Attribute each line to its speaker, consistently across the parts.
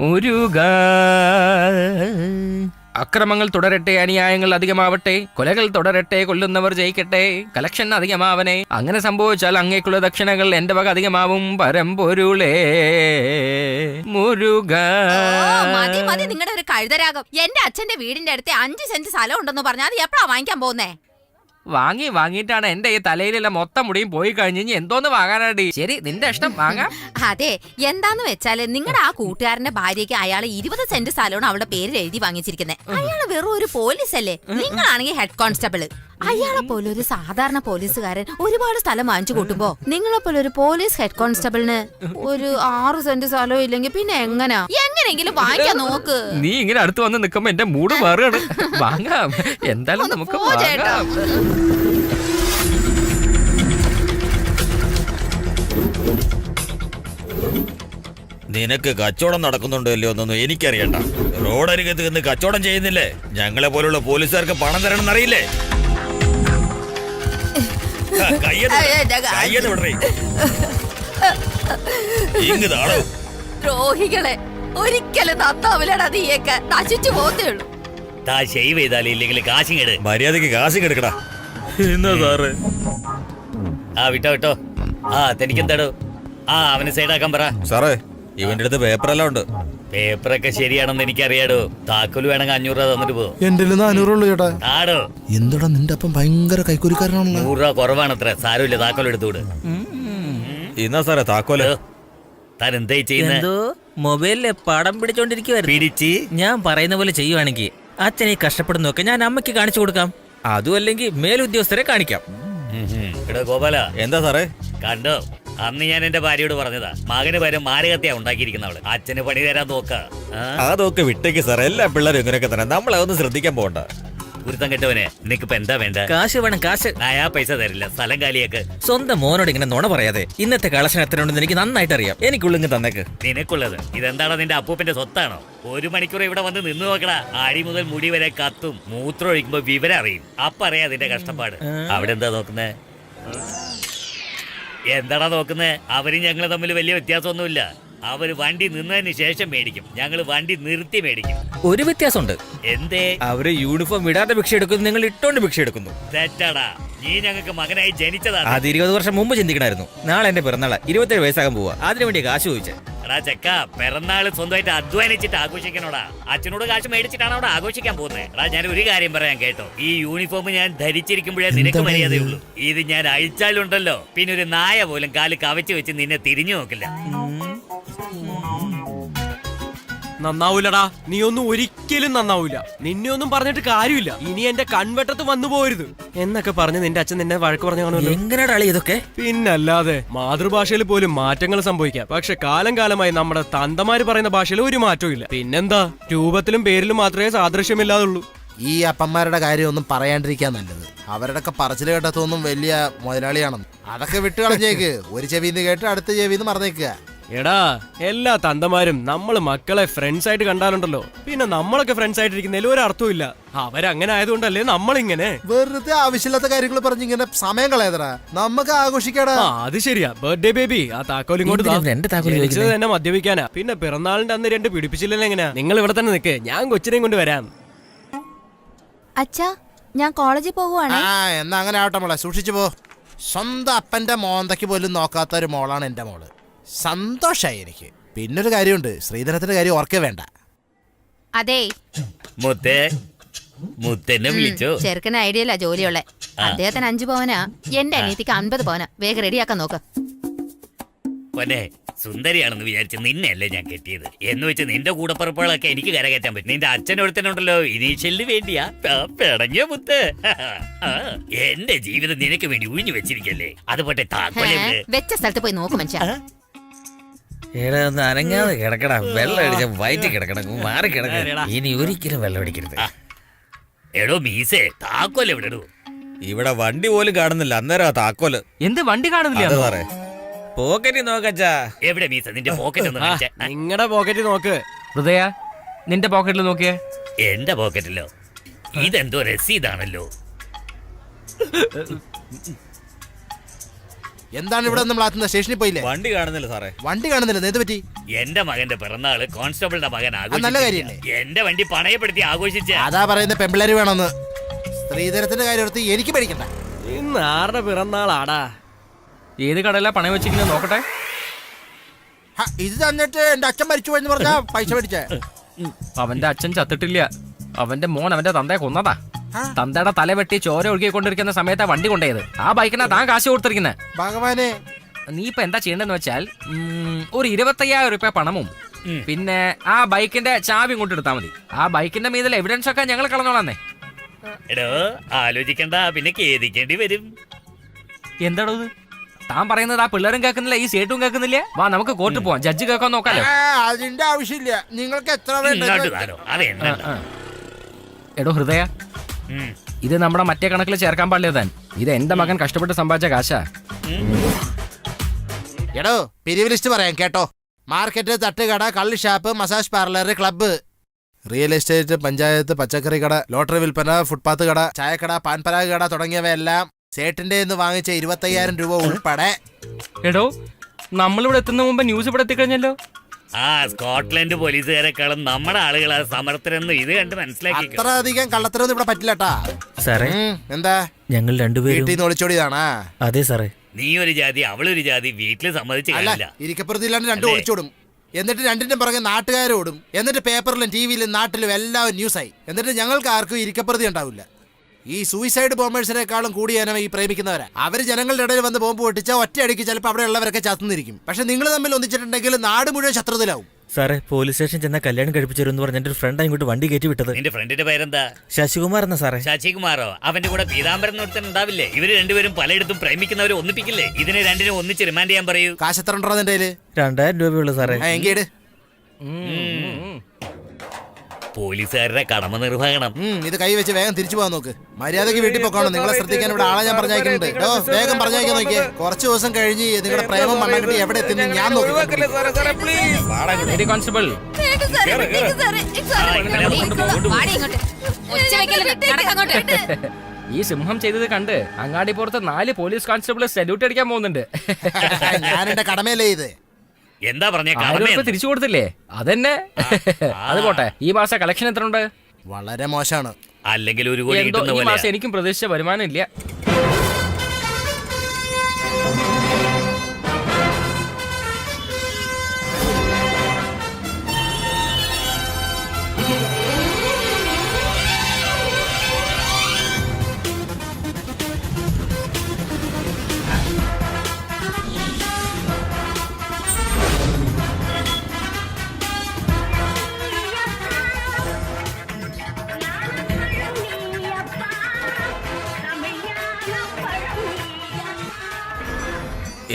Speaker 1: മുരുക. അക്രമങ്ങൾ തുടരട്ടെ, അന്യായങ്ങൾ അധികമാവട്ടെ, കൊലകൾ തുടരട്ടെ, കൊല്ലുന്നവർ ജയിക്കട്ടെ, കളക്ഷൻ അധികമാവനെ. അങ്ങനെ സംഭവിച്ചാൽ അങ്ങേക്കുള്ള ദക്ഷിണകൾ എന്റെ വക അധികമാവും. പരമ്പൊരുളേ മുരുക.
Speaker 2: മതി മതി നിങ്ങളുടെ ഒരു കഴുതരാഗം. എന്റെ അച്ഛന്റെ വീടിന്റെ അടുത്ത് 5 സെന്റ് സ്ഥലം ഉണ്ടെന്ന് പറഞ്ഞാൽ അത് എപ്പോഴാ വാങ്ങിക്കാൻ പോകുന്നേ?
Speaker 1: വാങ്ങിയിട്ടാണ് എന്റെ ഈ തലയിലുള്ള മൊത്തം മുടിയും പോയി കഴിഞ്ഞ് എന്തോന്ന് വാങ്ങാനാടി. ശരി, നിന്റെ ഇഷ്ടം, വാങ്ങാം.
Speaker 2: അതെ, എന്താന്ന് വെച്ചാല് നിങ്ങളുടെ ആ കൂട്ടുകാരന്റെ ഭാര്യയ്ക്ക് അയാള് 20 സെന്റ് സ്ഥലമാണ് അവളുടെ പേരിൽ എഴുതി വാങ്ങിച്ചിരിക്കുന്നത്. അയാള് വെറും ഒരു പോലീസ് അല്ലേ, നിങ്ങളാണെങ്കിൽ ഹെഡ് കോൺസ്റ്റബിള്. അയാളെ പോലെ ഒരു സാധാരണ പോലീസുകാരൻ ഒരുപാട് സ്ഥലം വാങ്ങിച്ചു കൂട്ടുമ്പോ നിങ്ങളെ പോലെ ഒരു പോലീസ് ഹെഡ് കോൺസ്റ്റബിളിന് ഒരു 6 സെന്റ് സ്ഥലവും ഇല്ലെങ്കിൽ പിന്നെ എങ്ങനെയെങ്കിലും വാങ്ങിക്കാൻ നോക്ക്.
Speaker 1: നീ ഇങ്ങനെ അടുത്ത് വന്ന് നിൽക്കുമ്പോ എന്റെ മൂഡ് മാറുകയാണ്. വാങ്ങാം, എന്തായാലും നമുക്ക് വാങ്ങാം.
Speaker 3: നിനക്ക് കച്ചവടം നടക്കുന്നുണ്ടല്ലോ എന്നൊന്നും എനിക്കറിയണ്ട. റോഡരികത്ത് നിന്ന് കച്ചവടം ചെയ്യുന്നില്ലേ? ഞങ്ങളെ പോലുള്ള പോലീസുകാർക്ക് പണം തരണം എന്നറിയില്ലേ?
Speaker 2: ദ്രോഹികളെ, ഒരിക്കലും നന്നാവില്ലടാ. നീയൊക്കെ നശിച്ചു പോത്തേ ഉള്ളൂ.
Speaker 3: മര്യാദക്ക് കാശ് കെടുക്കടാ.
Speaker 4: വിട്ടോ. തനിക്കെന്താടോ? അവന് സൈഡാക്കാൻ പറ.
Speaker 3: സാറേ, ഇവന്റെ അടുത്ത് പേപ്പറെല്ലാം ഉണ്ട്.
Speaker 4: പേപ്പറൊക്കെ ശരിയാണെന്ന് എനിക്കറിയാടോ. താക്കോല് വേണമെങ്കിൽ 500 രൂപ തന്നിട്ട് പോകും.
Speaker 5: എന്റെ 400 ഉള്ളു ചേട്ടാ.
Speaker 4: ആടോ
Speaker 5: എന്താടാ നിന്റെ അപ്പം ഭയങ്കര കൈക്കൂലിക്കാരനാണല്ലോ.
Speaker 4: 100 രൂപ കുറവാണത്ര. സാരമില്ല, താക്കോൽ എടുത്തുകൂട്.
Speaker 3: എന്നാ സാറേ താക്കോല്.
Speaker 4: താൻ എന്തായി ചെയ്യുന്നത്?
Speaker 1: മൊബൈലിലെ പടം പിടിച്ചോണ്ടിരിക്കുവായിരുന്നു.
Speaker 4: പിടിച്ച്
Speaker 1: ഞാൻ പറയുന്ന പോലെ ചെയ്യുവാണെങ്കിൽ അച്ഛനെ കഷ്ടപ്പെടുന്നൊക്കെ ഞാൻ അമ്മയ്ക്ക് കാണിച്ചു കൊടുക്കാം. അതും അല്ലെങ്കിൽ മേലുദ്യോഗസ്ഥരെ കാണിക്കാം.
Speaker 4: എടോ ഗോപാല.
Speaker 3: എന്താ സാറേ?
Speaker 4: കണ്ടോ, അന്ന് ഞാൻ എന്റെ ഭാര്യയോട് പറഞ്ഞതാ, മകന് പകരം മാരകത്തെയാ ഉണ്ടാക്കിയിരിക്കുന്നവള്. അച്ഛന് പണി തരാൻ നോക്ക.
Speaker 3: അതൊക്കെ വിട്ടേക്ക് സാറേ, എല്ലാ പിള്ളേരും ഇങ്ങനെയൊക്കെ തന്നെ. നമ്മളതൊന്നും ശ്രദ്ധിക്കാൻ പോകണ്ട.
Speaker 4: ഗുരുത്തം കെട്ടവനെ, നിനക്കിപ്പോ എന്താ വേണ്ട?
Speaker 1: കാശ് വേണം, കാശ്.
Speaker 4: ആ പൈസ തരില്ല, സ്ഥലം കാലിയൊക്കെ.
Speaker 1: സ്വന്തം മോനോട് ഇങ്ങനെ നുണ പറയാതെ. ഇന്നത്തെ കളക്ഷൻ എത്രയുണ്ടെന്ന് എനിക്ക് നന്നായിട്ട് അറിയാം. എനിക്കുള്ളിങ്ങ് തന്നേക്ക്.
Speaker 4: നിനക്കുള്ളത് ഇതെന്താണോ? നിന്റെ അപ്പൂപ്പന്റെ സ്വത്താണോ? 1 മണിക്കൂർ ഇവിടെ വന്ന് നിന്ന് നോക്കടാ. അടി മുതൽ മുടി വരെ കത്തും. മൂത്രം ഒഴിക്കുമ്പോ വിവരം അറിയും. അപ്പൊ അറിയാം അതിന്റെ കഷ്ടപ്പാട്. അവിടെ എന്താ നോക്കുന്നേ? എന്താടാ നോക്കുന്നേ? അവരും ഞങ്ങള് തമ്മിൽ വലിയ വ്യത്യാസമൊന്നുമില്ല. അവര് വണ്ടി നിന്നതിന് ശേഷം മേടിക്കും, ഞങ്ങള് വണ്ടി നിർത്തി മേടിക്കും.
Speaker 1: ഒരു വ്യത്യാസമുണ്ട്.
Speaker 4: എന്തേ?
Speaker 1: അവര് യൂണിഫോം വിടാതെ ഭിക്ഷ എടുക്കുന്നു, നിങ്ങൾ ഇട്ടോണ്ട് ഭിക്ഷ എടുക്കുന്നു.
Speaker 4: തെറ്റാടാ. നീ ഞങ്ങൾക്ക് മകനായി ജനിച്ചതാണ്.
Speaker 1: അത് 20 വർഷം മുമ്പ് ചിന്തിക്കണമായിരുന്നു. നാളെ എന്റെ പിറന്നാള്, 27 വയസ്സാകാൻ പോവാ. അതിനു വേണ്ടി കാശ് ചോദിച്ചേ.
Speaker 4: എടാ ചെക്ക, പിറന്നാള് സ്വന്തമായിട്ട് അധ്വാനിച്ചിട്ട് ആഘോഷിക്കണോടാ. അച്ഛനോട് കാശ് മേടിച്ചിട്ടാണ് അവിടെ ആഘോഷിക്കാൻ പോകുന്നത്. എടാ, ഞാൻ ഒരു കാര്യം പറയാൻ കേട്ടോ. ഈ യൂണിഫോം ഞാൻ ധരിച്ചിരിക്കുമ്പോഴേ നിനക്ക് മര്യാദയുള്ളൂ. ഇത് ഞാൻ അഴിച്ചാലുണ്ടല്ലോ, പിന്നെ ഒരു നായ പോലും കാല് കവച്ച് വെച്ച് നിന്നെ തിരിഞ്ഞു നോക്കില്ല.
Speaker 6: നന്നാവൂലടാ, നീ ഒന്നും ഒരിക്കലും നന്നാവൂല. നിന്നെ ഒന്നും പറഞ്ഞിട്ട് കാര്യമില്ല. ഇനി എന്റെ കൺവെട്ടത്ത് വന്നു പോരുത് എന്നൊക്കെ പറഞ്ഞ് നിന്റെ അച്ഛൻ നിന്നെ വഴക്ക് പറഞ്ഞു കാണുമല്ലോ.
Speaker 1: എങ്ങനെയാ ഇതൊക്കെ?
Speaker 6: പിന്നല്ലാതെ, മാതൃഭാഷയിൽ പോലും മാറ്റങ്ങൾ സംഭവിക്കാം. പക്ഷെ കാലം കാലമായി നമ്മുടെ തന്തമാര് പറയുന്ന ഭാഷയിൽ ഒരു മാറ്റവും ഇല്ല. പിന്നെന്താ, രൂപത്തിലും പേരിലും മാത്രമേ സാദൃശ്യമില്ലാതുള്ളൂ.
Speaker 5: ഈ അപ്പന്മാരുടെ കാര്യം ഒന്നും പറയാണ്ടിരിക്കാൻ നല്ലത്. അവരുടെ പറച്ചിൽ കേട്ടതൊന്നും വലിയ മുതലാളിയാണെന്ന്. അതൊക്കെ വിട്ട് കളഞ്ഞേക്ക്. ഒരു ചെവിന്ന് കേട്ട് അടുത്ത ചെവിന്ന് മറന്നേക്കുക.
Speaker 6: എടാ, എല്ലാ തന്തമാരും നമ്മള് മക്കളെ ഫ്രണ്ട്സ് ആയിട്ട് കണ്ടാലുണ്ടല്ലോ, പിന്നെ നമ്മളൊക്കെ ഫ്രണ്ട്സ് ആയിട്ടിരിക്കുന്നതിൽ ഒരു അർത്ഥവും ഇല്ല. അവരങ്ങനെ ആയതുകൊണ്ടല്ലേ നമ്മളിങ്ങനെ
Speaker 5: വെറുതെ ആവശ്യമില്ലാത്ത കാര്യങ്ങൾ പറഞ്ഞിങ്ങനെ സമയം കളയാതടാ. നമുക്ക് ആഘോഷിക്കാടാ.
Speaker 6: അത് ശരിയാ. ബർത്ത്ഡേ ബേബി, ആ താക്കോൽ ഇങ്ങോട്ട് തന്നെ മദ്യപിക്കാനാ. പിന്നെ പിറന്നാളിന്റെ അന്ന് 2 പിടിപ്പിച്ചില്ലല്ലോ. എങ്ങനെയാ? നിങ്ങൾ ഇവിടെ തന്നെ നിൽക്കേ, ഞാൻ കൊച്ചിനെയും കൊണ്ട് വരാം.
Speaker 2: അച്ഛാ, ഞാൻ കോളേജിൽ പോകുവാണ്.
Speaker 5: എന്നാ അങ്ങനെ ആവട്ടെ മോളെ, സൂക്ഷിച്ചു പോ. സ്വന്തം അപ്പന്റെ മോന്തയ്ക്ക് പോലും നോക്കാത്ത ഒരു മോളാണ് എന്റെ മോള്. സന്തോഷായി എനിക്ക്. പിന്നൊരു കാര്യമുണ്ട്, ശ്രീധരത്തിന്റെ കാര്യം ഓർക്കേ വേണ്ട.
Speaker 2: അതെ,
Speaker 4: മുത്തന്നെ വിളിച്ചോ?
Speaker 2: ചെറുക്കന് ഐഡിയല്ല ജോലിയുള്ള. അദ്ദേഹത്തിന് 5 പവനാ, എന്റെ അനിയത്തിക്ക് 50 പവനാ. വേഗം റെഡിയാക്കാൻ നോക്ക്.
Speaker 4: സുന്ദരിയാണെന്ന് വിചാരിച്ച് നിന്നെയല്ലേ ഞാൻ കെട്ടിയത്. എന്ന് വെച്ച് നിന്റെ കൂടപ്പുറപ്പുകളൊക്കെ എനിക്ക് കരകയറ്റാൻ പറ്റും. നിന്റെ അച്ഛനൊരുത്തനുണ്ടല്ലോ, ഇനീഷ്യലിന് വേണ്ടിയാ പിടങ്ങിയ മുത്ത്. എന്റെ ജീവിതം നിനക്ക് വേണ്ടി ഉഴിഞ്ഞു വെച്ചിരിക്കല്ലേ. അതുപോലെ
Speaker 2: വെച്ച സ്ഥലത്ത് പോയി നോക്കും മനുഷ്യ.
Speaker 1: അനങ്ങാതെ കിടക്കടാ. വെള്ളം അടിച്ച വയറ്റി കിടക്കണം, മാറി കിടക്കണം. ഇനി ഒരിക്കലും വെള്ളം അടിക്കരുത്.
Speaker 4: എടോ മീസേ, താക്കോല് എവിടെ?
Speaker 3: ഇവിടെ വണ്ടി പോലും കാണുന്നില്ല. അന്നേരം ആ താക്കോല്.
Speaker 1: എന്ത് വണ്ടി കാണുന്നില്ല
Speaker 3: സാറേ? പോക്കറ്റിൽ നോക്കച്ചാ.
Speaker 4: എവിടെ മീസ നിന്റെ പോക്കറ്റ്?
Speaker 6: നിങ്ങളുടെ പോക്കറ്റ് നോക്ക്.
Speaker 1: ഹൃദയ, നിന്റെ പോക്കറ്റിൽ നോക്കിയേ.
Speaker 4: എന്റെ പോക്കറ്റിലോ? ഇതെന്തോ രസീതാണല്ലോ.
Speaker 5: എന്താണ് ഇവിടെ നമ്മൾ ആത്തുന്ന സ്റ്റേഷനിൽ പോയില്ലേ?
Speaker 3: വണ്ടി കാണുന്നില്ല സാറേ.
Speaker 5: വണ്ടി കാണുന്നില്ല, എന്ത് പറ്റി?
Speaker 4: എന്റെ മകന്റെ പിറന്നാള് കോൺസ്റ്റബിളിന്റെ മകൻ
Speaker 5: നല്ല
Speaker 4: ആഘോഷിച്ചു.
Speaker 5: കാര്യല്ലേ?
Speaker 4: എന്റെ വണ്ടി പണയപ്പെടുത്തി ആഘോഷിച്ച
Speaker 5: അതാ പറയുന്ന പെമ്പിള്ളേര് വേണമെന്ന്. സ്ത്രീധനത്തിന്റെ കാര്യം ഓർത്ത് എനിക്ക് പേടിക്കണ്ട.
Speaker 6: ഇന്ന് ആരുടെ പിറന്നാളാടാ?
Speaker 1: ഏത് കടയിലാ പണയം വെച്ചിരിക്കുന്നത് നോക്കട്ടെ.
Speaker 5: ഇത് തന്നിട്ട് എന്റെ അച്ഛൻ മരിച്ചു പോയെന്ന് പറഞ്ഞാ പൈസ മേടിച്ചേ.
Speaker 1: അവന്റെ അച്ഛൻ ചത്തിട്ടില്ല. അവന്റെ മോൻ അവന്റെ തന്തയെ കൊന്നതാ. തന്തയുടെ തല വെട്ടി ചോര ഒഴുകിക്കൊണ്ടിരിക്കുന്ന സമയത്താ വണ്ടി കൊണ്ടുപോയത്. ആ ബൈക്കിനാ താൻ കാശ് കൊടുത്തിരിക്കുന്നത്.
Speaker 5: ഭഗവാനെ,
Speaker 1: നീ ഇപ്പൊ എന്താ ചെയ്യേണ്ടതെന്ന് വെച്ചാൽ ഒരു 25,000 രൂപ പണമും പിന്നെ ആ ബൈക്കിന്റെ ചാവി കൊണ്ട് എടുത്താൽ മതി. ആ ബൈക്കിന്റെ മീതിൽ എവിഡൻസ് ഒക്കെ ഞങ്ങൾ കളഞ്ഞോളാന്നേ.
Speaker 4: എടോ ആലോചിക്കണ്ട, പിന്നെ ഖേദിക്കേണ്ടി വരും.
Speaker 1: എന്താണോ ഇത് താൻ പറയുന്നത്? ആ പിള്ളേരും കേൾക്കുന്നില്ല, ഈ സേട്ടും കേൾക്കുന്നില്ല. വാ നമുക്ക് കോർട്ടിൽ പോവാം, ജഡ്ജ് കേൾക്കാൻ നോക്കാലോ.
Speaker 5: അതിന്റെ ആവശ്യമില്ല. നിങ്ങൾക്ക് എത്ര
Speaker 4: ഇങ്ങോട്ട് താനോ അത് എന്നല്ല.
Speaker 1: എടോ ഹൃദയ, ഇത് നമ്മുടെ മറ്റേ കണക്കിൽ ചേർക്കാൻ പാടില്ല താൻ. ഇത് എന്റെ മകൻ കഷ്ടപ്പെട്ട് സമ്പാദിച്ച കാശാ.
Speaker 5: എടോ പിരിവ് ലിസ്റ്റ് പറയാം കേട്ടോ. മാർക്കറ്റ്, തട്ടുകട, കള്ള് shop, massage parlour, club, real estate, panchayat, പച്ചക്കറി കട, ലോട്ടറി വിൽപ്പന, ഫുട്പാത്ത് കട, ചായക്കട, പാൻപരാഗ് കട തുടങ്ങിയവയെല്ലാം സേട്ടിന്റെ വാങ്ങിച്ച 25,000 രൂപ ഉൾപ്പെടെ.
Speaker 1: എടോ നമ്മളിവിടെ എത്തുന്ന മുമ്പ് ന്യൂസ് ഇവിടെ എത്തിക്കഴിഞ്ഞല്ലോ.
Speaker 4: ആ സ്കോട്ട്ലൻഡ് പോലീസുകാരെക്കാളും നമ്മുടെ ആളുകളാ സമർത്ഥരെന്ന് ഇത് കണ്ട് മനസ്സിലാക്കി.
Speaker 5: അത്ര അധികം കള്ളത്തരൊന്നും ഇവിടെ പറ്റില്ലട്ടാ.
Speaker 7: സാറേ,
Speaker 5: എന്താ
Speaker 7: ഞങ്ങൾ രണ്ടുപേരും
Speaker 5: വീട്ടിൽ നിന്ന് ഒളിച്ചോടിയതാണാ?
Speaker 7: അതെ സാറേ.
Speaker 4: നീ ഒരു ജാതി അവളൊരു ജാതി, വീട്ടില് സമ്മതിച്ച്
Speaker 5: അല്ല,
Speaker 4: കാണില്ല.
Speaker 5: ഇരിക്കപ്പുറത്ത് ഇല്ലാണ്ട് രണ്ടും ഒളിച്ചോടും. എന്നിട്ട് രണ്ടിന്റെ പുറകെ നാട്ടുകാരോടും. എന്നിട്ട് പേപ്പറിലും ടിവിയിലും നാട്ടിലും എല്ലാം ന്യൂസായി. എന്നിട്ട് ഞങ്ങൾക്ക് ആർക്കും ഇരിക്കപ്പുറതി ഉണ്ടാവില്ല. ഈ സൂയിസൈഡ് ബോംബേഴ്സിനേക്കാളും കൂടിയാണ് ഈ പ്രേമിക്കുന്നവരാ. അവര് ജനങ്ങളുടെ ഇടയിൽ വന്ന് ബോംബ് പൊട്ടിച്ചാൽ ഒറ്റയടിക്ക് ചിലപ്പോൾ അവിടെ ഉള്ളവരൊക്കെ ചത്തുന്നിരിക്കും. പക്ഷെ നിങ്ങൾ തമ്മിൽ ഒന്നിച്ചിട്ടുണ്ടെങ്കിൽ നാട് മുഴുവൻ ശത്രുതയിലാവും.
Speaker 7: സാറേ, പോലീസ് സ്റ്റേഷൻ ചെന്ന കല്യാണം കഴിപ്പിച്ചു പറഞ്ഞ എന്റെ ഒരു ഫ്രണ്ട് ഇങ്ങോട്ട് വണ്ടി കയറ്റി വിട്ടത്.
Speaker 4: നിന്റെ ഫ്രണ്ടിന്റെ പേരെന്താ?
Speaker 7: ശശികുമാർ എന്നാ സാറേ.
Speaker 4: ശശികുമാറോ? അവന്റെ കൂടെ പീതാംബരൻ ഒരുത്തൻ ഉണ്ടാവില്ലേ? ഇവര് രണ്ടുപേരും പലയിടത്തും പ്രേമിക്കുന്നവരെ ഒന്നിപ്പിക്കില്ലേ? ഇതിനെ രണ്ടിനും ഒന്നിച്ച് റിമാൻഡ് ചെയ്യാൻ പറയൂ.
Speaker 5: കാശ് എത്ര ഉണ്ടോ നിന്റെ കയ്യില്?
Speaker 7: 2000 രൂപയുള്ളൂ സാറേ.
Speaker 5: എങ്കിട്
Speaker 4: പോലീസുകാരുടെ കടമ നിർവഹണം.
Speaker 5: ഇത് കൈ വെച്ച് വേഗം തിരിച്ചു പോകാൻ നോക്ക്. മര്യാദക്ക് വീട്ടിൽ പോക്കണം. നിങ്ങളെ ശ്രദ്ധിക്കാൻ ഇവിടെ ആളെ ഞാൻ പറഞ്ഞയക്കുന്നുണ്ട്. വേഗം പറഞ്ഞയക്കാൻ നോക്കിയേ. കുറച്ച് ദിവസം കഴിഞ്ഞ് നിങ്ങളുടെ പ്രേമം മണ്ണ കിട്ടി എവിടെ എത്തുന്നു ഞാൻ നോക്കി.
Speaker 1: കോൺസ്റ്റബിൾ, ഈ സിംഹം ചെയ്തത് കണ്ട് അങ്ങാടിപ്പുറത്ത് 4 പോലീസ് കോൺസ്റ്റബിൾ സല്യൂട്ട് അടിക്കാൻ പോകുന്നുണ്ട്.
Speaker 5: ഞാൻ എന്റെ കടമയല്ലേ ഇത്.
Speaker 4: എന്താ പറഞ്ഞ
Speaker 1: 1000 രൂപ തിരിച്ചു കൊടുത്തില്ലേ? അതന്നെ. അത് പോട്ടെ, ഈ മാസം കളക്ഷൻ എത്ര ഉണ്ട്?
Speaker 5: വളരെ മോശമാണ്.
Speaker 4: അല്ലെങ്കിൽ ഒരു കോടി
Speaker 1: എന്തോ
Speaker 4: കിട്ടുന്ന
Speaker 1: ഈ
Speaker 4: പോലെ.
Speaker 1: മാസം എനിക്കും പ്രതീക്ഷിച്ച വരുമാനം ഇല്ല.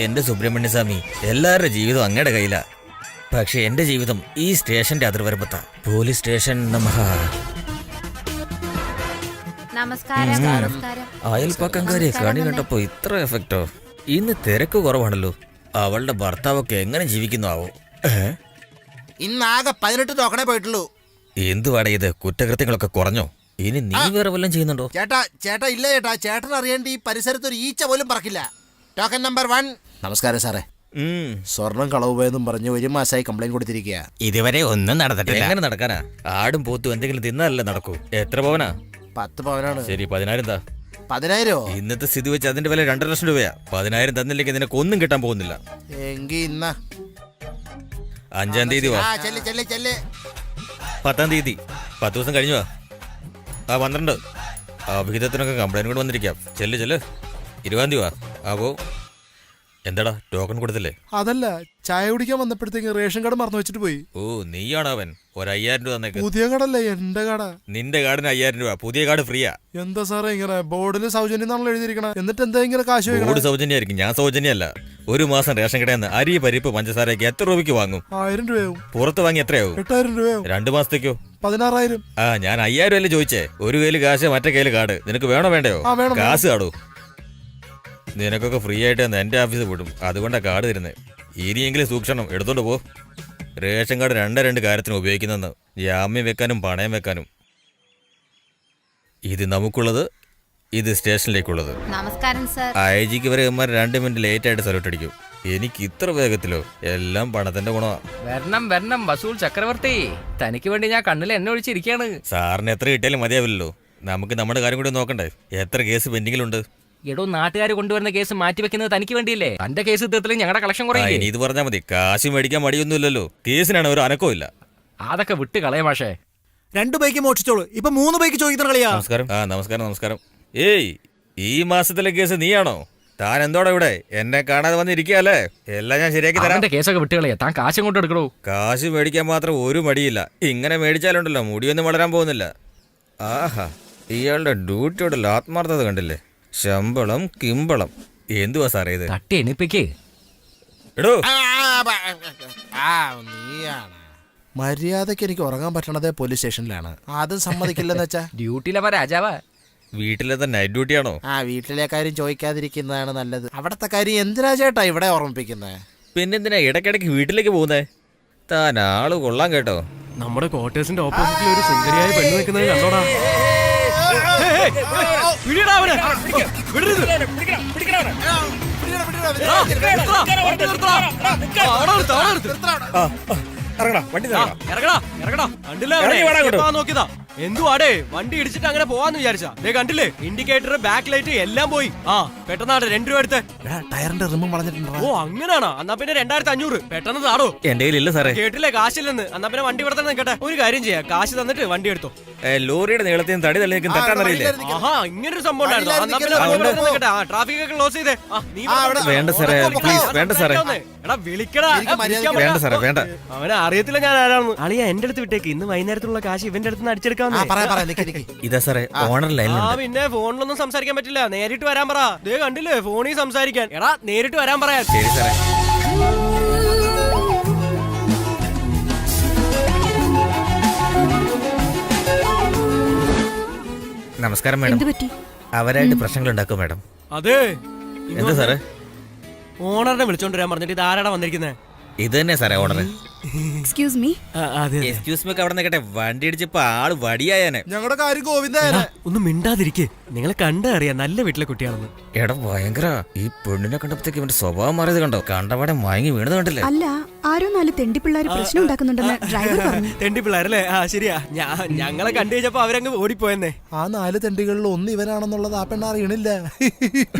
Speaker 3: എന്റെ സുബ്രഹ്മണ്യസ്വാമി, എല്ലാവരുടെ ജീവിതം അങ്ങയുടെ കയ്യിലാ. പക്ഷെ എന്റെ ജീവിതം ഈ സ്റ്റേഷന്റെ അതിർവരമ്പത്താ. പോലീസ് സ്റ്റേഷൻ നമഃ.
Speaker 2: നമസ്കാരം. നമസ്കാരം.
Speaker 3: അയൽപ്പക്കംകാരെ കണി കണ്ടപ്പോ ഇത്ര എഫക്റ്റോ? ഇന്ന് തിരക്ക് കുറവാണല്ലോ. അവളുടെ ഭർത്താവൊക്കെ എങ്ങനെ ജീവിക്കുന്നു ആവോ?
Speaker 5: ഇന്നാകെ 18 തോക്കണേ പോയിട്ടുള്ളൂ.
Speaker 3: എന്തുവാടേ ഇത്? കുറ്റകൃത്യങ്ങളൊക്കെ കുറഞ്ഞോ? ഇനി നീ വേറെ വല്ലതും ചെയ്യുന്നുണ്ടോ?
Speaker 5: ചേട്ടാ ഇല്ല ചേട്ടാ. ചേട്ടൻ അറിയേണ്ട ഈ പരിസരത്ത് ഒരു ഈച്ച പോലും പറക്കില്ല. Token number 1. നമസ്കാരം സാറേ. സ്വർണം കളവ് പോയെന്നും പറഞ്ഞ് 1 മാസമായി കംപ്ലൈന്റ് കൊടുത്തിരിക്കുക.
Speaker 3: ഇതുവരെ ഒന്നും നടന്നിട്ടില്ല. എങ്ങനെ നടക്കാനാ? ആടും പോത്തും എന്തെങ്കിലും തിന്നാലല്ലേ നടക്കൂ. എത്ര പവനാ?
Speaker 5: 10 പവനാണ്.
Speaker 3: ശരി, 10,000 താ.
Speaker 5: 10,000?
Speaker 3: ഇന്നത്തെ സ്ഥിതി വെച്ച് അതിന്റെ വില 2.5 ലക്ഷം രൂപയാ. 10,000 തന്നില്ലെങ്കിൽ നിനക്ക് ഒന്നും കിട്ടാൻ പോകുന്നില്ല.
Speaker 5: എങ്കി ഇന്ന
Speaker 3: 5-ാം തീയതി വാ.
Speaker 5: ചെല്ല്.
Speaker 3: 10-ാം തീയതി 10 ദിവസം കഴിഞ്ഞു വാ. 12 വിഹിതത്തിനൊക്കെ കംപ്ലൈന്റ് കൂടെ വന്നിരിക്കാം. ചെല്ല് 20-ാം തീയതി വാ. ആവോ. എന്താടാ ടോക്കൺ കൊടുത്തില്ലേ?
Speaker 8: അതല്ല, ചായ കുടിക്കാൻ വന്നപ്പോഴത്തേക്ക് റേഷൻ കാർഡ് മറന്നു വെച്ചിട്ട് പോയി.
Speaker 3: ഓ, നീയാണോ അവൻ? 1,000 രൂപ തന്നേക്ക്.
Speaker 8: പുതിയ കാർഡല്ലേ എന്റെ കാർഡാ.
Speaker 3: നിന്റെ കാർഡിന് 5,000 രൂപ. പുതിയ കാർഡ് ഫ്രീയാ.
Speaker 8: എന്താ സാറേ ഇങ്ങനെ? ബോർഡിൽ സൗജന്യം എന്നാണല്ലോ എഴുതിയിരിക്കണേ. എന്നിട്ട് എന്താ ഇങ്ങനെ കാശ്
Speaker 3: ബോർഡ് സൗജന്യമായിരിക്കും, ഞാൻ സൗജന്യമല്ല. 1 മാസം റേഷൻ കടയിൽ നിന്ന് അരി, പരിപ്പ്, പഞ്ചസാരയ്ക്ക് എത്ര രൂപയ്ക്ക് വാങ്ങും?
Speaker 8: 1000 രൂപയാവും.
Speaker 3: പുറത്ത് വാങ്ങി എത്രയാവും?
Speaker 8: 8000 രൂപയാവും.
Speaker 3: 2 മാസത്തേക്കോ?
Speaker 8: 16,000.
Speaker 3: ഞാൻ 5,000 അല്ലേ ചോദിച്ചേ. ഒരു കയ്യില് കാശ്, മറ്റേ കയ്യില് കാർഡ്. നിനക്ക് വേണോ വേണ്ടയോ?
Speaker 8: വേണം.
Speaker 3: കാശ് കാടൂ. നിനക്കൊക്കെ ഫ്രീ ആയിട്ട് എന്റെ ഓഫീസിൽ വിടും. അതുകൊണ്ടാ കാർഡ് തരുന്നത്. ഇനിയെങ്കിലും സൂക്ഷിക്കണം. എടുത്തോണ്ട് പോ. റേഷൻ കാർഡ് 2 കാര്യത്തിന് ഉപയോഗിക്കുന്നെന്ന്. ജാമ്യം വെക്കാനും പണയം വെക്കാനും. ഇത് നമുക്കുള്ളത് ഇത് സ്റ്റേഷനിലേക്കുള്ളത്.
Speaker 2: നമസ്കാരം സർ.
Speaker 3: ഐ ജിക്ക് വരെ ഇവന്മാർ 2 മിനിറ്റ് ലേറ്റ് ആയിട്ട് സല്യൂട്ട് അടിക്കും. എനിക്ക് ഇത്ര വേഗത്തിലോ? എല്ലാം പണത്തിന്റെ ഗുണമാ.
Speaker 1: വരണം വരണം വസൂൽ ചക്രവർത്തി, തനിക്ക് വേണ്ടി ഞാൻ കണ്ണിൽ എണ്ണ ഒഴിച്ചിരിക്കുകയാണ്.
Speaker 3: സാറിന് എത്ര കിട്ടിയാലും മതിയാവില്ലല്ലോ. നമുക്ക് നമ്മുടെ കാര്യം കൂടി നോക്കണ്ടേ? എത്ര കേസ് പെൻഡിങ്ങിലുണ്ട്?
Speaker 1: എടോ, നാട്ടുകാർ കൊണ്ടുവരുന്ന കേസ് മാറ്റിവെക്കുന്നത് തനിക്ക് വേണ്ടിയില്ലേ? തന്റെ കേസ് തീർത്തില്ലെങ്കിൽ ഞങ്ങളുടെ കളക്ഷൻ
Speaker 3: ഇനി
Speaker 1: കുറയില്ലേ?
Speaker 3: ഇത് പറഞ്ഞാൽ മതി. കാശ് മേടിക്കാൻ മടിയൊന്നുമില്ലല്ലോ. കേസിനാണ് ഒരു അനക്കവും ഇല്ല.
Speaker 1: അതൊക്കെ വിട്ട് കളയ മാഷേ.
Speaker 9: 2 ബൈക്ക് മോഷിച്ചോളൂ, ഇപ്പൊ 3 ബൈക്ക് ചോദിക്കുന്ന കളിയാ.
Speaker 3: നമസ്കാരം. നമസ്കാരം നമസ്കാരം. ഏയ്, ഈ മാസത്തിലെ കേസ് നീയാണോ? താൻ എന്തോടെ ഇവിടെ? എന്നെ കാണാതെ വന്നിരിക്കുകയല്ലേ? എല്ലാം ഞാൻ ശരിയാക്കി തരാം.
Speaker 1: അവന്റെ കേസൊക്കെ വിട്ട് കളയാ. താൻ കാശ് കൊണ്ട് എടുക്കണോ?
Speaker 3: കാശ് മേടിക്കാൻ മാത്രം ഒരു മടിയില്ല. ഇങ്ങനെ മേടിച്ചാലുണ്ടല്ലോ മുടിയൊന്നും വളരാൻ പോകുന്നില്ല. ആഹാ, ഇയാളുടെ ഡ്യൂട്ടിയോടുള്ള ആത്മാർത്ഥത കണ്ടില്ലേ? ശമ്പളം കിമ്പളം. എന്തുവാ സാറേ ഇത്?
Speaker 1: തട്ടി എണിപ്പിക്ക്.
Speaker 3: എടോ,
Speaker 5: നീയാണ് മര്യാദക്ക് എനിക്ക് ഉറങ്ങാൻ പറ്റണതേ പോലീസ് സ്റ്റേഷനിലാണ്. അതും സമ്മതിക്കില്ലെന്ന് വെച്ചാ
Speaker 1: ഡ്യൂട്ടിയിലെ രാജാവാ.
Speaker 3: വീട്ടിലത്തെ നൈറ്റ് ഡ്യൂട്ടിയാണോ?
Speaker 5: വീട്ടിലെ കാര്യം ചോദിക്കാതിരിക്കുന്നതാണ് നല്ലത്. അവിടത്തെ കാര്യം എന്തിനാ ചേട്ടാ ഇവിടെ ഓർമ്മിപ്പിക്കുന്നത്?
Speaker 3: പിന്നെന്തിനാ ഇടയ്ക്കിടയ്ക്ക് വീട്ടിലേക്ക് പോകുന്നേ? താൻ ആള് കൊള്ളാൻ കേട്ടോ.
Speaker 6: നമ്മുടെ ക്വാർട്ടേഴ്സിന്റെ ഓപ്പോസിറ്റിൽ ഒരു സുന്ദരിയായ പെണ്ണ് നിൽക്കുന്നത് കണ്ടോടാ. വിളിയെടാ അവനെ. വിടരുത്. നോക്കിയതാ എന്തുവാടേ? വണ്ടി ഇടിച്ചിട്ട് അങ്ങനെ പോവാന്ന് വിചാരിച്ചാ? കണ്ടില്ലേ, ഇൻഡിക്കേറ്റർ, ബാക്ക് ലൈറ്റ് എല്ലാം പോയി. പെട്ടെന്നാണ് 2 രൂപ എടുത്ത്.
Speaker 5: ടയറിന്റെ റിമും വളഞ്ഞിട്ടുണ്ടോ?
Speaker 6: ഓ അങ്ങനാണോ? എന്നാ പിന്നെ 2500 പെട്ടെന്ന് താടോ.
Speaker 3: എന്റെ കയ്യിലില്ല സാറേ.
Speaker 6: കേട്ടില്ലേ, കാശില്ലെന്ന്. എന്നാ പിന്നെ വണ്ടി ഇവിടെ തന്നെ നിൽക്കട്ടെ. ഒരു കാര്യം ചെയ്യാം, കാശ് തന്നിട്ട് വണ്ടി എടുത്തോ.
Speaker 3: ലോറിയുടെ നീളത്തിൽ തടി തള്ളി നിൽക്കും തട്ടാന്നറിയില്ലേ?
Speaker 6: ആഹാ, ഇങ്ങനൊരു സംഭവം ഉണ്ടായിരുന്നു. എന്നാ പിന്നെ വണ്ടി ഇവിടെ തന്നെ നിൽക്കട്ടെ. ട്രാഫിക് ഒക്കെ ക്ലോസ് ചെയ്തേ.
Speaker 3: വേണ്ട സാറേ, പ്ലീസ് വേണ്ട സാറേ.
Speaker 6: എടാ വിളിക്കടാ.
Speaker 3: വേണ്ട സാറേ, വേണ്ട.
Speaker 6: അവനെ അറിയത്തില്ല ഞാൻ ആരാണെന്ന്. അളിയ എന്റെ അടുത്ത് വിട്ടേക്ക്. ഇന്ന് വൈകുന്നേരത്തുള്ള കാശ് ഇവന്റെ അടുത്ത് നിന്ന് അടിച്ചെടുക്കാന്ന്.
Speaker 3: ഇതാ സാറേ, ഓണർ ലൈനിലുണ്ട്.
Speaker 6: പിന്നെ ഫോണിലൊന്നും സംസാരിക്കാൻ പറ്റില്ല. നേരിട്ട് വരാൻ പറ. ദേ കണ്ടില്ലേ, ഫോണിൽ സംസാരിക്കാൻ. എടാ നേരിട്ട് വരാൻ പറയാ.
Speaker 3: ശരി സാറേ. നമസ്കാരം മാഡം. അവരായിട്ട് പ്രശ്നങ്ങൾ ഉണ്ടാക്കും മാഡം.
Speaker 6: അതെ,
Speaker 3: എന്താ സാറേ?
Speaker 6: ഓണറിനെ വിളിച്ചോണ്ട് വരാൻ പറഞ്ഞിട്ട് ഇത് ആരാടാ വന്നിരിക്കുന്നത്?
Speaker 3: ഇത് തന്നെ സാറേ owner.
Speaker 10: Excuse me.
Speaker 3: Excuse me അവിടെ നിൽക്കട്ടെ. വണ്ടി അടിച്ചപ്പോ ആള് വടിയായനെ.
Speaker 5: ഞങ്ങളുടെ കാര്യം ഗോവിന്ദ.
Speaker 6: ഒന്നും മിണ്ടാതിരിക്കേ. നിങ്ങളെ കണ്ടറിയാം നല്ല വീട്ടിലെ കുട്ടിയാണെന്ന്.
Speaker 3: എടാ ഭയങ്കര. ഈ പെണ്ണിനെ കണ്ടപ്പോഴത്തേക്ക് ഇവന്റെ സ്വഭാവം മാറിയത് കണ്ടോ? കണ്ടപാടെ മയങ്ങി വീണത് കണ്ടില്ലേ?
Speaker 10: അല്ല, ആരോ 4 തെണ്ടിപ്പിള്ളേര് പ്രശ്നം ഉണ്ടാക്കുന്നുണ്ടെന്ന് ഡ്രൈവർ പറഞ്ഞു.
Speaker 6: തെണ്ടിപ്പിള്ളേരല്ലേ? ശരിയാ. ഞങ്ങളെ കണ്ടു കഴിഞ്ഞപ്പോ അവരങ്ങ് ഓടിപ്പോയെന്നേ.
Speaker 5: ആ 4 തെണ്ടികളിൽ ഒന്ന് ഇവനാണെന്നുള്ളത് ആ പെണ്ണ അറിയണില്ല.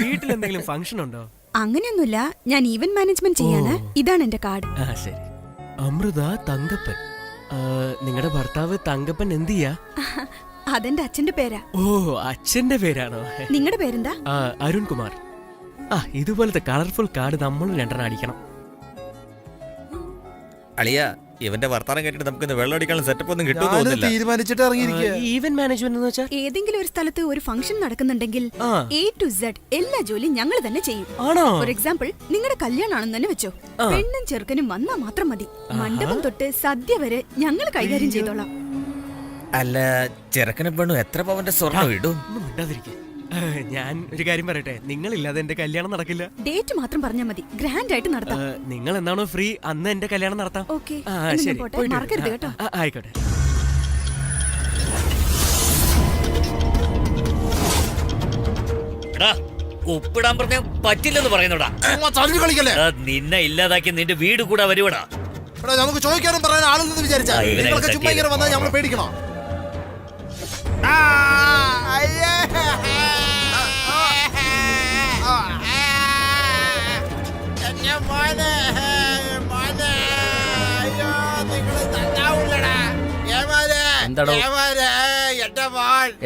Speaker 6: വീട്ടിൽ എന്തെങ്കിലും ഫംഗ്ഷൻ ഉണ്ടോ?
Speaker 10: അങ്ങനെയൊന്നുമില്ല, ഞാൻ ഈവന്റ് മാനേജ്മെന്റ് ചെയ്യാണ്. ഇതാണ് എന്റെ കാർഡ്.
Speaker 6: ശരി. അമൃത തങ്കപ്പൻ. നിങ്ങളുടെ ഭർത്താവ് തങ്കപ്പൻ എന്ത് ചെയ്യാ?
Speaker 10: അതെന്റെ അച്ഛന്റെ പേരാ.
Speaker 6: ഓ, അച്ഛന്റെ പേരാണോ?
Speaker 10: നിങ്ങളുടെ പേരെന്താ?
Speaker 6: അരുൺകുമാർ. ഇതുപോലത്തെ കളർഫുൾ കാർഡ് നമ്മൾ 2 അടിക്കണം.
Speaker 3: അളിയ, ഇവന്റെ വർത്താനം കേട്ടിട്ട് നമുക്ക് വെള്ളം അടിക്കാനുള്ള സെറ്റപ്പ് ഒന്നും കിട്ടുമെന്ന്
Speaker 5: തീരുമാനിച്ചിട്ട് ഇറങ്ങിയിരിക്കുക.
Speaker 6: ഈവന്റ് മാനേജ്മെന്റ് എന്ന് വെച്ചാൽ
Speaker 10: ഏതെങ്കിലും ഒരു സ്ഥലത്ത് ഒരു ഫംഗ്ഷൻ നടക്കുന്നുണ്ടെങ്കിൽ A to Z എല്ലാ ജോലിയും ഞങ്ങൾ തന്നെ ചെയ്യും.
Speaker 6: ആണോ?
Speaker 10: ഫോർ എക്സാമ്പിൾ, നിങ്ങളുടെ കല്യാണാണെന്ന് തന്നെ വെച്ചോ. പെണ്ണും ചെറുക്കനും വന്നാ മാത്രം മതി. മണ്ഡപം തൊട്ട് സദ്യ വരെ ഞങ്ങൾ കൈകാര്യം ചെയ്തോളാം.
Speaker 3: അല്ല, ചെറുക്കനും പെണ്ണും എത്ര പവന്റെ സ്വർണ്ണം ഇടും?
Speaker 6: ഒന്നും മിണ്ടാതിരിക്കെ. ഞാൻ ഒരു കാര്യം പറയട്ടെ, നിങ്ങളില്ലാതെ എന്റെ കല്യാണം നടക്കില്ല.
Speaker 10: ഡേറ്റ് മാത്രം പറഞ്ഞാൽ മതി, ഗ്രാൻഡ് ആയിട്ട് നടത്താം.
Speaker 6: നിങ്ങൾ എന്നാണോ ഫ്രീ അന്ന് എന്റെ കല്യാണം നടത്താം.
Speaker 10: ഓക്കെ,
Speaker 6: ശരി,
Speaker 10: മറക്കരുത് കേട്ടോ.
Speaker 6: ആയിക്കോട്ടെ.
Speaker 4: ഉപ്പിടാൻ പറഞ്ഞ പറ്റില്ലെന്ന് പറയുന്നോടാ. നിന്നെ ഇല്ലാതാക്കി നിന്റെ വീട് കൂടെ വരുവടാ.
Speaker 5: നമുക്ക് ചോദിക്കാനും പറയാൻ ആളില്ലെന്ന് വിചാരിച്ചാൽ ചുമ്മാ ഇങ്ങനെ വന്നാൽ നമ്മൾ പേടിക്കണോ?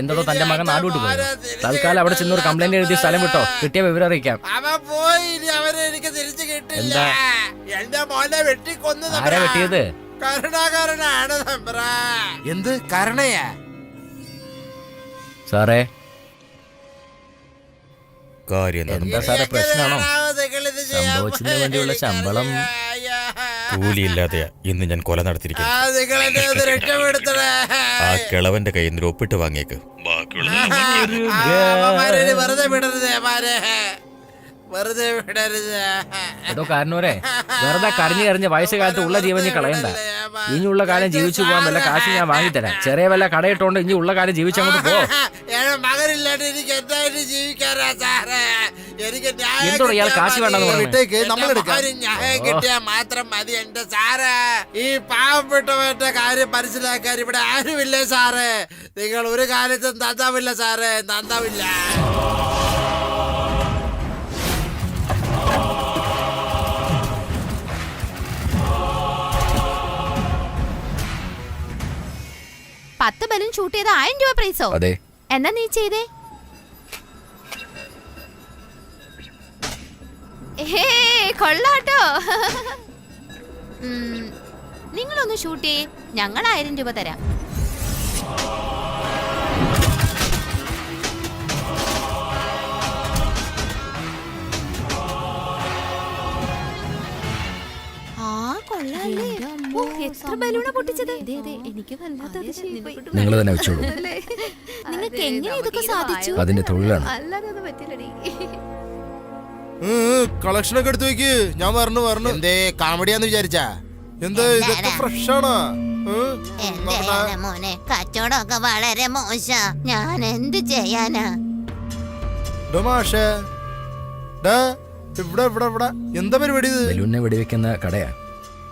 Speaker 1: എന്തോ തന്റെ മകൻ നാടോട്ട് പോയി. തൽക്കാലം അവിടെ ചെന്നൊരു കംപ്ലൈന്റ് എഴുതിയ സ്ഥലം വിട്ടോ. കിട്ടിയ വിവരം അറിയിക്കാം. എന്താ? ആരാ വെട്ടിയത്?
Speaker 5: കരുണാകരനാണ്. എന്ത് കരുണയാ
Speaker 1: സാറേ?
Speaker 3: കാര്യം
Speaker 1: എന്താ സാറേ, പ്രശ്നമാണോ? സംഭവിച്ചതിന് വേണ്ടിയുള്ള ശമ്പളം
Speaker 3: കൂലിയില്ലാതെയാ ഇന്ന് ഞാൻ കൊല നടത്തിയിരിക്കുന്നു. ആ കിളവന്റെ കയ്യിൽ നിന്ന് ഒപ്പിട്ട് വാങ്ങിയേക്ക്.
Speaker 1: ഏതോ കാരണവരെ വെറുതെ കരഞ്ഞ് വയസ്സുകാലത്ത് ഉള്ള ജീവൻ കളയണ്ട. ഇനിയുള്ള കാലം ജീവിച്ചു പോകാൻ വല്ല കാശ് ഞാൻ വാങ്ങിത്തരാം. ചെറിയ വല്ല കടയിട്ടോണ്ട് ഇനി ഉള്ള കാലം ജീവിച്ചങ്ങോട്ട് പോ.
Speaker 5: മകനില്ലാണ്ട് എനിക്ക് എന്തായാലും ജീവിക്കാനാ സാറേ. എനിക്ക് ന്യായം
Speaker 1: എന്തോടാ ഇയാൾ കാശ്
Speaker 5: കിട്ടിയാ
Speaker 1: വേണ്ടെന്ന്
Speaker 5: മതി.
Speaker 1: പറഞ്ഞേ?
Speaker 8: വിട്ടേക്ക്,
Speaker 5: എന്റെ
Speaker 8: നമ്മളെടുക്കാം.
Speaker 5: മകന് ന്യായം കിട്ടിയാ മാത്രം മതി എന്റെ സാറേ. ഈ പാവപ്പെട്ടവന്റെ കാര്യം മനസ്സിലാക്കാൻ ഇവിടെ ആരുമില്ലേ സാറേ? നിങ്ങൾ ഒരു കാലത്തും നന്നാവില്ല സാറേ, നന്നാവില്ല.
Speaker 2: പത്ത് ബലൂൺ ഷൂട്ട് ചെയ്ത 1000 രൂപ പ്രൈസോ?
Speaker 1: അതെ.
Speaker 2: എന്നാ നീ ചെയ്തേ? കൊള്ളാട്ടോ. നിങ്ങളൊന്ന് ഷൂട്ട് ചെയ്യേ, ഞങ്ങൾ 1000 രൂപ തരാം. എത്ര ബലൂണാ പൊട്ടിച്ചത്? എനിക്ക്
Speaker 1: നിങ്ങൾ തന്നെ വെച്ചോളൂ.
Speaker 2: നിങ്ങൾക്ക് എങ്ങനെ ഇതൊക്കെ സാധിച്ചു?
Speaker 1: അതിന്റെ തൊഴിലാണ്.
Speaker 2: അല്ലാതെ അത് പറ്റില്ലടി.
Speaker 8: കളക്ഷൻ ഒക്കെ എടുത്തു വെക്ക്. ഞാൻ വരണു.
Speaker 5: എന്തേ കോമഡിയാന്ന് വിചാരിച്ചാ?
Speaker 8: എന്താ ഇതൊക്കെ ഫ്രഷ് ആണോ?
Speaker 2: മോനെ കച്ചവടമൊക്കെ വളരെ മോശ. ഞാൻ എന്ത് ചെയ്യാനാ?
Speaker 8: മാഷേ ഇവിടെ എന്താ പരിപാടി ഇത്?
Speaker 1: ബലൂണിനെ വെടിവെക്കുന്ന കടയാ.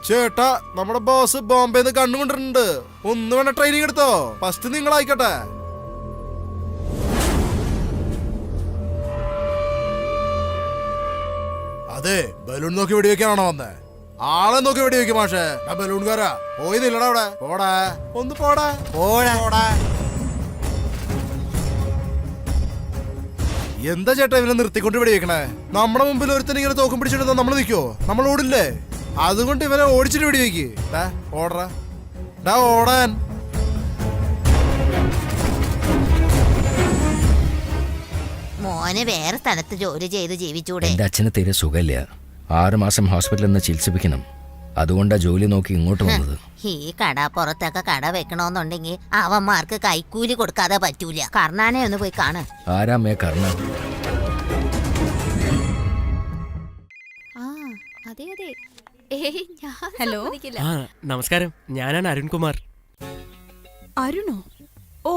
Speaker 8: ചേട്ടാ, നമ്മുടെ ബോസ് ബോംബെന്ന് കണ്ണുകൊണ്ടിട്ടുണ്ട്. ഒന്ന് വേണ്ട ട്രെയിനിങ് എടുത്തോ. ഫസ്റ്റ് നിങ്ങളായിക്കോട്ടെ. അതെ, ബലൂൺ നോക്കി വെടിവെക്കാനാണോ വന്നേ? ആളെ നോക്കി വെടിവെക്കും മാഷേ. ബലൂൺകാരാ പോയില്ലടാ അവിടെ. പോടാ, ഒന്ന് പോടാ. പോടാ. എന്താ ചേട്ടാ ഇവനെ നിർത്തിക്കൊണ്ട് വെടിവെക്കണേ? നമ്മുടെ മുമ്പിൽ ഒരുത്തൻ ഇങ്ങനെ തോക്കും പിടിച്ചിട്ട് നമ്മൾ നിൽക്കോ? നമ്മൾ ഓടില്ലേ? അതുകൊണ്ട് ഇവനെ ഓടിച്ചിട്ട് വെടിവെക്ക്. ഓടാൻ.
Speaker 2: മോനെ വേറെ സ്ഥലത്ത് ജോലി ചെയ്ത് ജീവിച്ചൂടെ?
Speaker 1: എന്റെ അച്ഛന് തീരെ സുഖമില്ല. 6 മാസം ഹോസ്പിറ്റലിൽ നിന്ന് ചികിത്സിപ്പിക്കണം. അതുകൊണ്ടാ ജോലി നോക്കി ഇങ്ങോട്ട് വന്നത്.
Speaker 2: ഈ കട പുറത്തൊക്കെ കട വെക്കണോന്നുണ്ടെങ്കിൽ അവന്മാർക്ക് കൈക്കൂലി കൊടുക്കാതെ പറ്റൂല. കർണാനെ ഒന്ന് പോയി കാണ്.
Speaker 1: ആരാമേ കർണ?
Speaker 2: അതെ അതെ.
Speaker 10: ഹലോ.
Speaker 6: നമസ്കാരം, ഞാനാണ് അരുൺകുമാർ.
Speaker 10: അരുണോ? ഓ,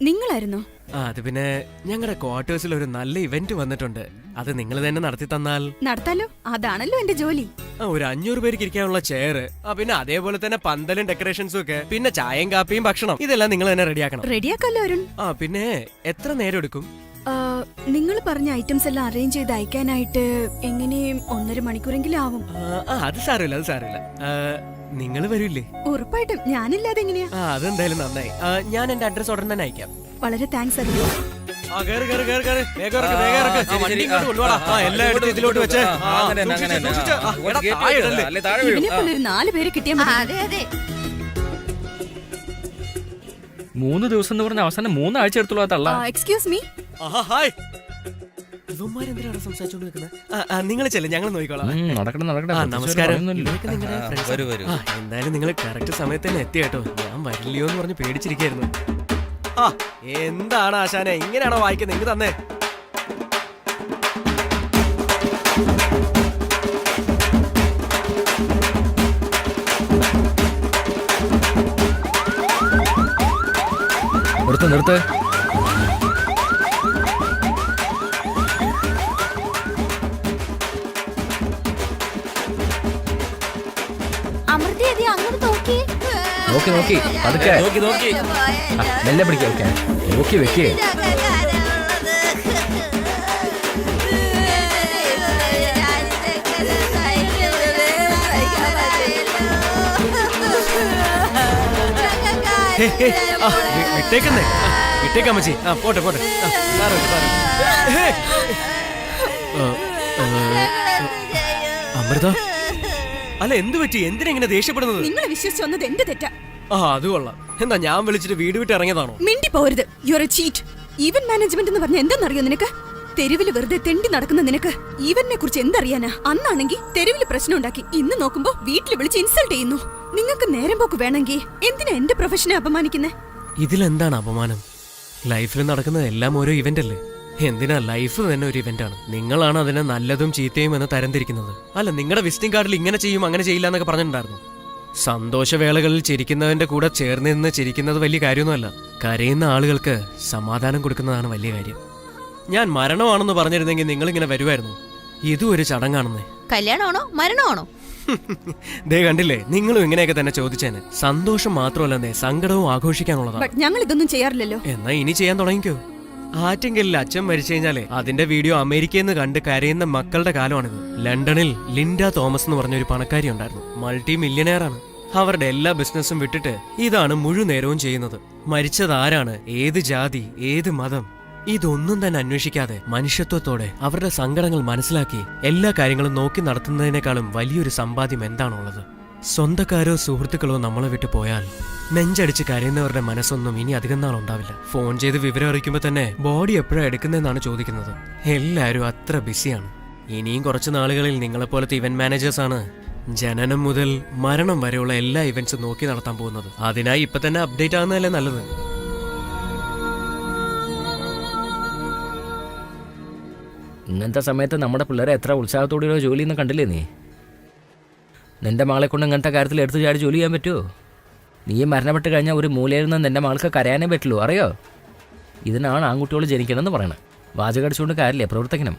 Speaker 10: നിങ്ങളായിരുന്നോ?
Speaker 6: അത് പിന്നെ ഞങ്ങളുടെ ക്വാർട്ടേഴ്സിൽ ഒരു നല്ല ഇവന്റ് വന്നിട്ടുണ്ട്. അത് നിങ്ങൾ തന്നെ നടത്തി തന്നാൽ.
Speaker 10: നടത്താലോ, അതാണല്ലോ എന്റെ ജോലി.
Speaker 6: ഒരു 500 പേർക്ക് ഇരിക്കാനുള്ള ചെയർ, പിന്നെ അതേപോലെ തന്നെ പന്തലും ഡെക്കറേഷൻസും ഒക്കെ, പിന്നെ ചായയും കാപ്പിയും ഭക്ഷണം, ഇതെല്ലാം നിങ്ങൾ തന്നെ റെഡിയാക്കണം.
Speaker 10: റെഡിയാക്കല്ലോ അരുൺ.
Speaker 6: പിന്നെ എത്ര നേരം എടുക്കും?
Speaker 10: നിങ്ങൾ പറഞ്ഞ ഐറ്റംസ് എല്ലാം അറേഞ്ച് ചെയ്ത് അയക്കാനായിട്ട് എങ്ങനെയും 1.5 മണിക്കൂറെങ്കിലും ആവും.
Speaker 6: അത് സാരമില്ല. നിങ്ങൾ വരൂല്ലേ?
Speaker 10: ഉറപ്പായിട്ടും. ഞാനില്ലാതെ എങ്ങനെയാ?
Speaker 6: അതെന്തായാലും നന്നായി. ഞാൻ എന്റെ അഡ്രസ് ഉടൻ തന്നെ അയക്കാം.
Speaker 10: വളരെ താങ്ക്സ് അരുൺ. ഇവനെ പോലെ ഒരു 4 പേര് കിട്ടിയാൽ മതി.
Speaker 2: അതെ അതെ.
Speaker 1: 3 ദിവസം എന്ന് പറഞ്ഞ അവസാനം 3 ആഴ്ച എടുത്തുള്ള തള്ള.
Speaker 10: Excuse me.
Speaker 6: ഇവന്മാരെന്തിനാണ് സംസാരിച്ചോണ്ട് നിൽക്കുന്നത്? നിങ്ങൾ ചെല്ലും, ഞങ്ങൾ നോക്കിക്കോളാം.
Speaker 1: നടക്കട്ടെ.
Speaker 6: നമസ്കാരം.
Speaker 3: വരൂ.
Speaker 6: എന്തായാലും നിങ്ങൾ കറക്റ്റ് സമയത്ത് തന്നെ എത്തി കേട്ടോ. ഞാൻ വരില്ലയോ എന്ന് പറഞ്ഞ് പേടിച്ചിരിക്കായിരുന്നു. എന്താണ് ആശാനെ ഇങ്ങനെയാണോ വായിക്കുന്നത്? എനിക്ക് തന്നെ.
Speaker 1: നിർത്ത്.
Speaker 2: അമൃത അങ്ങോട്ട് നോക്കി.
Speaker 1: നോക്കി അതൊക്കെ മെല്ലെ പിടിക്കാം. നോക്കി വെക്കേ.
Speaker 6: വിട്ടേക്കമ്മച്ചി. പോട്ടെ. അമൃത, അല്ല എന്ത് പറ്റി? എന്തിനെങ്ങനെ ദേഷ്യപ്പെടുന്നത്?
Speaker 10: നിങ്ങളെ വിശ്വസിച്ച് വന്നത് എന്റെ തെറ്റാ.
Speaker 6: അത് കൊള്ളാം. എന്താ ഞാൻ വിളിച്ചിട്ട് വീട് വിട്ട് ഇറങ്ങിയതാണോ?
Speaker 10: മിണ്ടി പോരുത്. You are A cheat. Event management എന്ന് പറഞ്ഞ എന്താണെന്നറിയോ നിനക്ക്? തെരുവിൽ വെറുതെ തെണ്ടി നടക്കുന്ന നിനക്ക് ഈവന്റിനെ കുറിച്ച് എന്തറിയാനാ? അന്നാണെങ്കിൽ തെരുവിൽ പ്രശ്നം ഉണ്ടാക്കി, ഇന്ന് നോക്കുമ്പോ വീട്ടിൽ വിളിച്ച് ഇൻസൾട്ട് ചെയ്യുന്നു. നിങ്ങൾക്ക് നേരം പോക്ക് വേണമെങ്കിൽ എന്തിനാ എന്റെ പ്രൊഫഷനെ അപമാനിക്കുന്നേ?
Speaker 6: ഇതിലെന്താണ് അപമാനം? ലൈഫിൽ നടക്കുന്നത് എല്ലാം ഓരോ ഇവന്റ് അല്ലേ? എന്തിനാ ലൈഫ് തന്നെ ഒരു ഇവന്റ് ആണ്. നിങ്ങളാണ് അതിനെ നല്ലതും ചീത്തയും എന്ന് തരംതിരിക്കുന്നത്. അല്ല, നിങ്ങളുടെ വിസിറ്റിംഗ് കാർഡിൽ ഇങ്ങനെ ചെയ്യും അങ്ങനെ ചെയ്യില്ല എന്നൊക്കെ പറഞ്ഞിട്ടുണ്ടായിരുന്നു. സന്തോഷവേളകളിൽ ചിരിക്കുന്നവന്റെ കൂടെ ചേർന്ന് നിന്ന് ചിരിക്കുന്നത് വലിയ കാര്യമൊന്നുമല്ല. കരയുന്ന ആളുകൾക്ക് സമാധാനം കൊടുക്കുന്നതാണ് വലിയ കാര്യം. ഞാൻ മരണമാണെന്ന് പറഞ്ഞിരുന്നെങ്കിൽ നിങ്ങളിങ്ങനെ വരുമായിരുന്നു. ഇതും ഒരു ചടങ്ങാണെന്നേ.
Speaker 2: കല്യാണമാണോ മരണമാണോ?
Speaker 6: ദേ കണ്ടില്ലേ, നിങ്ങളും ഇങ്ങനെയൊക്കെ തന്നെ ചോദിച്ചേനെ. സന്തോഷം മാത്രമല്ലെന്നേ, സങ്കടവും ആഘോഷിക്കാനുള്ളതാണ്.
Speaker 10: ഞങ്ങൾ ഇതൊന്നും ചെയ്യാറില്ലല്ലോ.
Speaker 6: എന്നാ ഇനി ചെയ്യാൻ തുടങ്ങിക്കോ. ആറ്റിങ്കലിൽ അച്ഛൻ മരിച്ചു കഴിഞ്ഞാലേ അതിന്റെ വീഡിയോ അമേരിക്കയിൽ നിന്ന് കണ്ട് കരയുന്ന മക്കളുടെ കാലമാണിത്. ലണ്ടനിൽ ലിൻഡ തോമസ് എന്ന് പറഞ്ഞൊരു പണക്കാരി ഉണ്ടായിരുന്നു. മൾട്ടി മില്യനെയർ ആണ്. അവരുടെ എല്ലാ ബിസിനസ്സും വിട്ടിട്ട് ഇതാണ് മുഴുവൻ നേരവും ചെയ്യുന്നത്. മരിച്ചത് ആരാണ്, ഏത് ജാതി, ഏത് മതം, ഇതൊന്നും തന്നെ അന്വേഷിക്കാതെ മനുഷ്യത്വത്തോടെ അവരുടെ സങ്കടങ്ങൾ മനസ്സിലാക്കി എല്ലാ കാര്യങ്ങളും നോക്കി നടത്തുന്നതിനേക്കാളും വലിയൊരു സമ്പാദ്യം എന്താണുള്ളത്? സ്വന്തക്കാരോ സുഹൃത്തുക്കളോ നമ്മളെ വിട്ടു പോയാൽ നെഞ്ചടിച്ച് കരയുന്നവരുടെ മനസ്സൊന്നും ഇനി അധികം നാളുണ്ടാവില്ല. ഫോൺ ചെയ്ത് വിവരം അറിയിക്കുമ്പോൾ തന്നെ ബോഡി എപ്പോഴാണ് എടുക്കുന്നതെന്നാണ് ചോദിക്കുന്നത്. എല്ലാവരും അത്ര ബിസിയാണ്. ഇനിയും കുറച്ച് നാളുകളിൽ നിങ്ങളെപ്പോലത്തെ ഇവന്റ് മാനേജേഴ്സാണ് ജനനം മുതൽ മരണം വരെയുള്ള എല്ലാ ഇവന്റ്സും നോക്കി നടത്താൻ പോകുന്നത്. അതിനായി ഇപ്പൊ തന്നെ അപ്ഡേറ്റ് ആകുന്നതല്ലേ നല്ലത്.
Speaker 1: ഇങ്ങനത്തെ സമയത്ത് നമ്മുടെ പിള്ളേരെ എത്ര ഉത്സാഹത്തോടെയോ ജോലി എന്ന് കണ്ടില്ലേ നീ? നിന്റെ മകളെ കൊണ്ട് ഇങ്ങനത്തെ കാര്യത്തിൽ എടുത്തു ചാടി ജോലി ചെയ്യാൻ പറ്റുമോ? നീ മരണപ്പെട്ട് കഴിഞ്ഞാൽ ഒരു മൂലയിൽ നിന്ന് നിന്റെ മകൾക്ക് കരയാനേ പറ്റുള്ളൂ, അറിയോ? ഇതിനാണ് ആൺകുട്ടികൾ ജനിക്കണമെന്ന് പറയണത്. വാചകടിച്ചുകൊണ്ട് കാര്യമില്ല, പ്രവർത്തിക്കണം.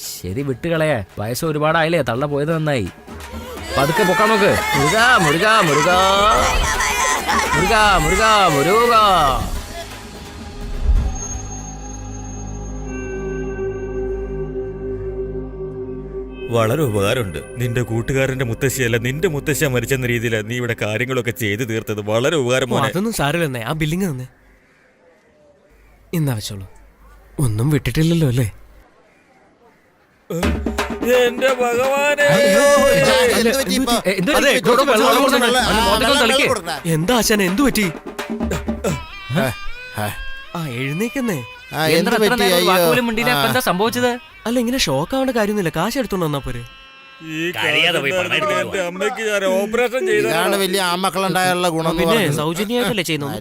Speaker 1: ശരി, വിട്ടുകളയാ. വയസ്സ് ഒരുപാടായില്ലേ, തള്ള പോയത് നന്നായി. പതുക്കെ പൊക്കാൻ നോക്ക്. മുരുകാ മുരുകാ മുരുകാ മുരുകാ മുരുകാ മുരുകാ.
Speaker 3: വളരെ ഉപകാരമുണ്ട്. നിന്റെ കൂട്ടുകാരന്റെ മുത്തശ്ശിയല്ല, നിന്റെ മുത്തശ്ശ മരിച്ചെന്ന രീതിയിലാണ് നീ ഇവിടെ കാര്യങ്ങളൊക്കെ ചെയ്തു തീർത്തത്. വളരെ ഉപകാരം.
Speaker 6: അതൊന്നും സാരമില്ലെന്നേ. ആ ബില്ലിങ് തന്നെ ഇന്നാ വെച്ചോളൂ. ഒന്നും വിട്ടിട്ടില്ലല്ലോ അല്ലേ?
Speaker 3: എന്റെ ഭഗവാനെ,
Speaker 6: എന്താ ആശാന, എന്തു പറ്റി? ആ എഴുന്നേക്കുന്നേ.
Speaker 1: സംഭവിച്ചത്?
Speaker 6: അല്ല, ഇങ്ങനെ ഷോക്ക് ആവേണ്ട കാര്യമൊന്നുമില്ല. കാശ് എടുത്തോണ്ട് വന്നാ പോരെ.
Speaker 3: എന്റെ അമ്മയ്ക്ക് ഞാൻ ഓപ്പറേഷൻ ചെയ്താണ്
Speaker 5: വലിയ ആമക്കളുണ്ടായുള്ള ഗുണം.
Speaker 6: പിന്നെ സൗജന്യമായിട്ടല്ലേ ചെയ്യുന്നത്?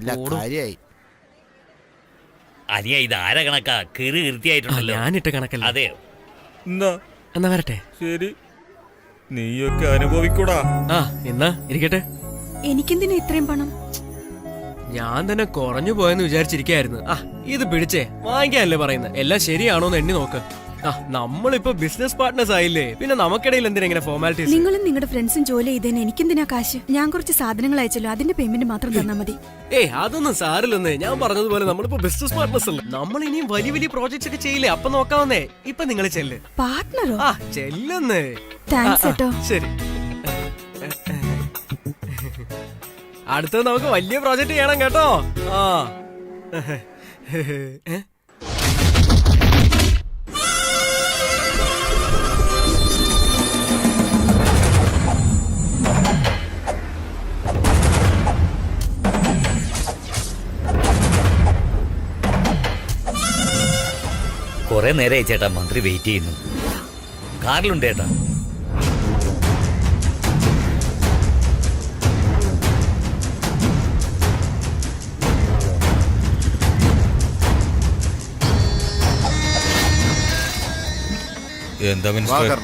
Speaker 4: അനിയ ഇത് ആരെ കണക്കാ? കീർത്തിയായിട്ടുണ്ടല്ലോ.
Speaker 6: ഞാനിട്ട് കണക്കല്ല.
Speaker 4: അതെയോ?
Speaker 6: എന്നാ വരട്ടെ.
Speaker 3: ശരി, നീയൊക്കെ അനുഭവിക്കൂടാ.
Speaker 6: ആ എന്നാ ഇരിക്കട്ടെ.
Speaker 10: എനിക്കെന്തിനാ ഇത്രയും പണം?
Speaker 6: ഞാൻ തന്നെ കുറഞ്ഞു പോയെന്ന് വിചാരിച്ചിരിക്കായിരുന്നു. ആ ഇത് പിടിച്ചേ, വാങ്ങിക്കാനല്ലേ പറയുന്നത്. എല്ലാം ശരിയാണോന്ന് എണ്ണി നോക്ക്. ആ നമ്മളിപ്പോ ബിസിനസ് പാർട്ട്നേഴ്സ് ആയില്ലേ, പിന്നെ നമുക്കിടയിൽ എന്തിനാ ഇങ്ങനെ ഫോർമാലിറ്റീസ്?
Speaker 10: നിങ്ങളും നിങ്ങളുടെ ഫ്രണ്ട്സും ജോലി ചെയ്തേന് എനിക്കെന്തിനാ കാശ്? ഞാൻ കുറച്ച് സാധനങ്ങൾ അയച്ചല്ലോ, അതിന്റെ പേയ്മെന്റ് മാത്രം തന്നാ മതി.
Speaker 6: അതൊന്നും സാരില്ലെന്നേ. ഞാൻ പറഞ്ഞതുപോലെ നമ്മളിപ്പോ ബിസിനസ് പാർട്ട്നേഴ്സ് അല്ലേ. നമ്മൾ ഇനിയും വലിയ വലിയ പ്രോജക്ട്സ് ഒക്കെ ചെയ്യില്ലേ, അപ്പൊ നോക്കാവുന്നേ. ഇപ്പൊ നിങ്ങൾ ചെല്ല്.
Speaker 10: പാർട്ട്ണറോ?
Speaker 6: ആ ചെല്ലുന്നേ.
Speaker 10: താങ്ക്സ് കേട്ടോ.
Speaker 6: ശരി, അടുത്തത് നമുക്ക് വലിയ പ്രോജക്റ്റ് ചെയ്യണം കേട്ടോ. ആ
Speaker 4: കുറെ നേരമായി ചേട്ടാ മന്ത്രി വെയിറ്റ് ചെയ്യുന്നു. കാറിലുണ്ട് ചേട്ടാ.
Speaker 3: എന്താ മിനിസ്റ്റർ,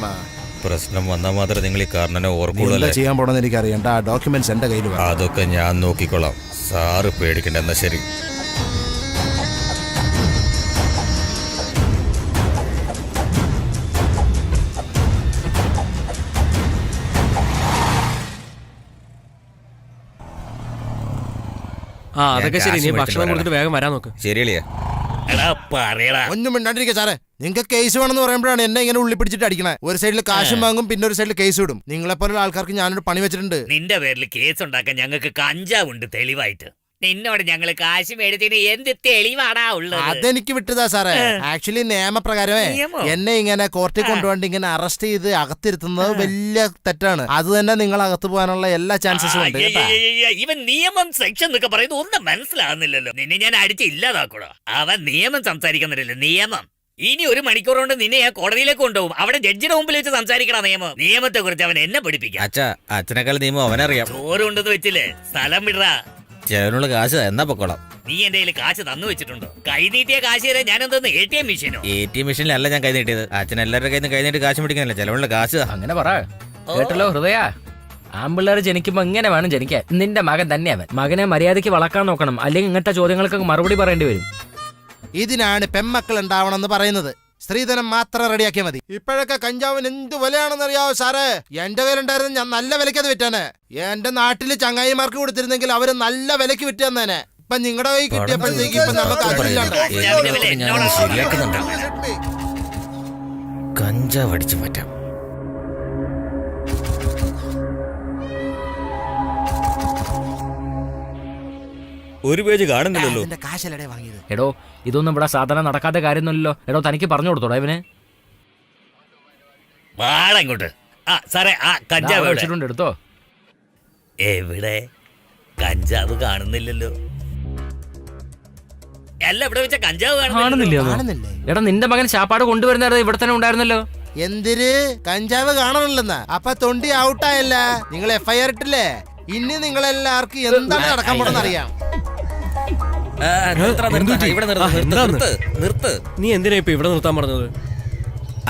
Speaker 3: പ്രശ്നം വന്നാൽ മാത്രമേ നിങ്ങൾ ഈ കാരണനെ ഓർക്കുള്ളൂ.
Speaker 5: ചെയ്യാൻ പോണെന്ന് എനിക്ക് അറിയണ്ട. ആ ഡോക്യുമെന്റ്സ് എന്റെ കയ്യിൽ.
Speaker 3: അതൊക്കെ ഞാൻ നോക്കിക്കോളാം. സാറ് പേടിക്കണ്ട. എന്നാ ശരി.
Speaker 6: ആ അതൊക്കെ ശരി. നീ ഭക്ഷണം കൊടുത്തിട്ട് വേഗം വരാൻ നോക്ക്.
Speaker 3: ശരിയല്ലേ?
Speaker 5: ഒന്നും മിണ്ടാണ്ടിരിക്കുക സാറേ. നിങ്ങൾക്ക് കേസ് വേണമെന്ന് പറയുമ്പോഴാണ് എന്നെ ഇങ്ങനെ ഉള്ളി പിടിച്ചിട്ട് അടിക്കണേ. ഒരു സൈഡിൽ കാശും വാങ്ങും, പിന്നെ ഒരു സൈഡിൽ കേസ് വിടും. നിങ്ങളെപ്പോലുള്ള ആൾക്കാർക്ക് ഞാനൊരു പണി വെച്ചിട്ടുണ്ട്.
Speaker 4: നിന്റെ പേരിൽ കേസ് ഉണ്ടാക്കാൻ ഞങ്ങൾക്ക് കഞ്ചാവുണ്ട് തെളിവായിട്ട്. നിന്നോട് ഞങ്ങള് കാശ് മേടിച്ചതിന് എന്ത് തെളിവാടാ ഉള്ളത്?
Speaker 5: അതെനിക്ക് വിട്ടതാ സാറേ. ആക്ച്വലി നിയമപ്രകാരമേ എന്നെ ഇങ്ങനെ കോർട്ടിൽ കൊണ്ടുപോണ്ട് ഇങ്ങനെ അറസ്റ്റ് ചെയ്ത് അകത്തിരുത്തുന്നത് വലിയ തെറ്റാണ്. അത് തന്നെ നിങ്ങൾ അകത്ത് പോകാനുള്ള എല്ലാ ചാൻസസും ഉണ്ട്.
Speaker 4: ഇവൻ നിയമം സെക്ഷൻ എന്നൊക്കെ പറയുന്നത് ഒന്നും മനസ്സിലാകുന്നില്ലല്ലോ. നിന്നെ ഞാൻ അടിച്ച് ഇല്ലാതാക്കൂടാ. അവൻ നിയമം സംസാരിക്കുന്നില്ലല്ലോ. നിയമം ഇനി 1 മണിക്കൂർ കൊണ്ട് നിന്നെ ഞാൻ കോടതിയിലേക്ക് കൊണ്ടുപോകും. അവിടെ ജഡ്ജിയുടെ മുമ്പിൽ വെച്ച് സംസാരിക്കണം. നിയമത്തെ കുറിച്ച് അവൻ എന്നെ പഠിപ്പിക്കാം.
Speaker 3: അച്ഛനേക്കാൾ നിയമം അവനറിയാം.
Speaker 4: ചോറുണ്ടെന്ന് വെച്ചില്ലേ, സ്ഥലം വിടറാ.
Speaker 3: ചെലവിനുള്ള കാശ് എന്നാ പൊക്കോളാം.
Speaker 4: നീ എന്റെ കയ്യിൽ കാശ് തന്നു വെച്ചിട്ടുണ്ടോ? കൈ നീട്ടിയ കാശ് തരാൻ ഞാൻ എന്തോന്ന് ATM മെഷീനോ?
Speaker 3: ATM മെഷീനിലല്ല ഞാൻ കൈ നീട്ടിയത്. അച്ഛൻ എല്ലാവരുടെ കയ്യിൽ നിന്ന് കൈ നീട്ടി കാശ് പിടിക്കാനല്ല, ചെലവിനുള്ള കാശ്.
Speaker 1: അങ്ങനെ പറ. കേട്ടല്ലോ ഹൃദയ, ആമ്പിള്ളേർ ജനിക്കുമ്പോ ഇങ്ങനെ വേണം ജനിക്കാൻ. നിന്റെ മകൻ തന്നെ അവൻ. മകനെ മര്യാദയ്ക്ക് വളർക്കാൻ നോക്കണം, അല്ലെങ്കിൽ ഇങ്ങനത്തെ ചോദ്യങ്ങൾക്കൊക്കെ മറുപടി പറയേണ്ടി വരും.
Speaker 5: ഇതിനാണ് പെമ്മക്കൾ ഉണ്ടാവണമെന്ന് പറയുന്നത്. സ്ത്രീധനം മാത്രം റെഡിയാക്കിയാൽ മതി. ഇപ്പോഴൊക്കെ കഞ്ചാവിന് എന്ത് വിലയാണെന്ന് അറിയാവോ സാറേ? എന്റെ കയ്യിലുണ്ടായിരുന്നു, ഞാൻ നല്ല വിലയ്ക്ക് അത് വിറ്റാനെ. എന്റെ നാട്ടില് ചങ്ങായിമാർക്ക് കൊടുത്തിരുന്നെങ്കിൽ അവര് നല്ല വിലയ്ക്ക് വിറ്റ് തന്നേനെ. ഇപ്പൊ നിങ്ങളുടെ കൈ കിട്ടിയപ്പോഴത്തേക്ക് ഇപ്പൊ നമുക്ക് അതില്ലാണ്ട്.
Speaker 3: ശരിയാക്കുന്നുണ്ട്. കഞ്ചാവ് അടിച്ചു മാറ്റാം. ഒരു പേജ് കാണുന്നില്ലല്ലോ.
Speaker 5: അതിന്റെ കാശല്ലേ വാങ്ങിയത്?
Speaker 1: എടോ, ഇതൊന്നും ഇവിടെ സാധാരണ നടക്കാത്ത കാര്യമൊന്നുമല്ലോ. എടോ, തനിക്ക് പറഞ്ഞു കൊടുത്തോടോ ഇവന്.
Speaker 4: വാടങ്ങോട്ട്. ആ സാറേ, ആ കഞ്ചാവ് എവിടെ?
Speaker 1: വെച്ചിട്ടുണ്ട്, എടുത്തോ.
Speaker 4: എവിടെ? കഞ്ചാവ് കാണുന്നില്ലല്ലോ. അല്ല, ഇവിടെ വെച്ച കഞ്ചാവ്
Speaker 1: കാണുന്നില്ല.
Speaker 5: കാണുന്നില്ലേ?
Speaker 1: എടാ, നിന്റെ മകൻ ചാപ്പാട് കൊണ്ടുവരുന്നത് ഇവിടെ തന്നെ ഉണ്ടായിരുന്നല്ലോ.
Speaker 5: എന്തിര് കഞ്ചാവ് കാണണില്ലെന്നാ? അപ്പൊ തൊണ്ടി ഔട്ടായല്ല. നിങ്ങൾ FIR ഇട്ടില്ലേ? ഇനി നിങ്ങളെല്ലാവർക്കും എന്താണ് നടക്കാൻ പോണെന്ന് അറിയാം.
Speaker 3: നിർത്ത്.
Speaker 6: നീ എന്തിനാ ഇപ്പൊ ഇവിടെ നിർത്താൻ പറഞ്ഞത്?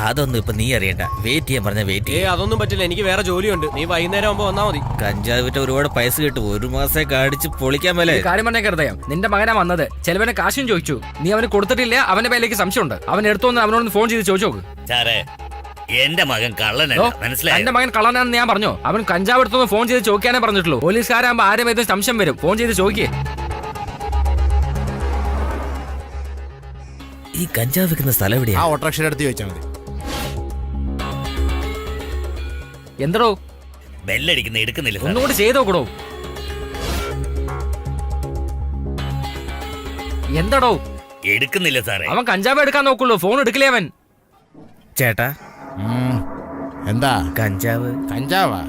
Speaker 3: അതൊന്നും ഇപ്പൊ നീ അറിയണ്ട. വെയിറ്റ് ചെയ്യാൻ പറഞ്ഞ വെയിറ്റ്
Speaker 6: അതൊന്നും പറ്റില്ല, എനിക്ക് വേറെ ജോലിയുണ്ട്. നീ വൈകുന്നേരം ആകുമ്പോ വന്നാ മതി.
Speaker 3: കഞ്ചാവ് വിറ്റ ഒരുപാട് പൈസ കിട്ടും. 1 മാസത്തേക്ക് അടിച്ച് പൊളിക്കാൻ മേലെ.
Speaker 1: കാര്യം പറഞ്ഞ ഹൃദയം, നിന്റെ മകനാ വന്നത്. ചെലവനെ കാശും ചോദിച്ചു. നീ അവന് കൊടുത്തിട്ടില്ല. അവന്റെ പേരിലേക്ക് സംശയമുണ്ട്. അവൻ എടുത്തോന്ന് അവനോട് ഫോൺ ചെയ്ത് ചോദിച്ചു നോക്ക്.
Speaker 4: സാറേ, എന്റെ മകൻ കള്ളനല്ല, മനസ്സിലായോ?
Speaker 1: എന്റെ മകൻ കള്ളനാണെന്ന് ഞാൻ പറഞ്ഞു. അവൻ കഞ്ചാവ് എടുത്തൊന്ന് ഫോൺ ചെയ്ത് ചോദിക്കാനേ പറഞ്ഞിട്ടുള്ളൂ. പോലീസുകാരാകുമ്പോ ആരും ഏതും സംശയം വരും. ഫോൺ ചെയ്ത് ചോദിക്കേ.
Speaker 3: ഈ കഞ്ചാവ് വിൽക്കുന്ന സ്ഥലം എവിടെയാ?
Speaker 5: ആ ഓട്ടോറിക്ഷയുടെ അടുത്ത് ചോദിച്ചാൽ മതി.
Speaker 1: എന്തടോ
Speaker 4: ബെല്ലടിക്കുന്ന എടുക്കുന്നില്ല സാർ.
Speaker 1: ഒന്നുകൂടി ചെയ്ത് നോക്കടോ. എന്താടോ
Speaker 4: എടുക്കുന്നില്ല സാറേ.
Speaker 1: അവൻ കഞ്ചാവ് എടുക്കാൻ നോക്കുള്ളൂ, ഫോൺ എടുക്കില്ലേ അവൻ.
Speaker 3: ചേട്ടാ,
Speaker 5: എന്താ
Speaker 3: കഞ്ചാവ്.
Speaker 5: കഞ്ചാവാ?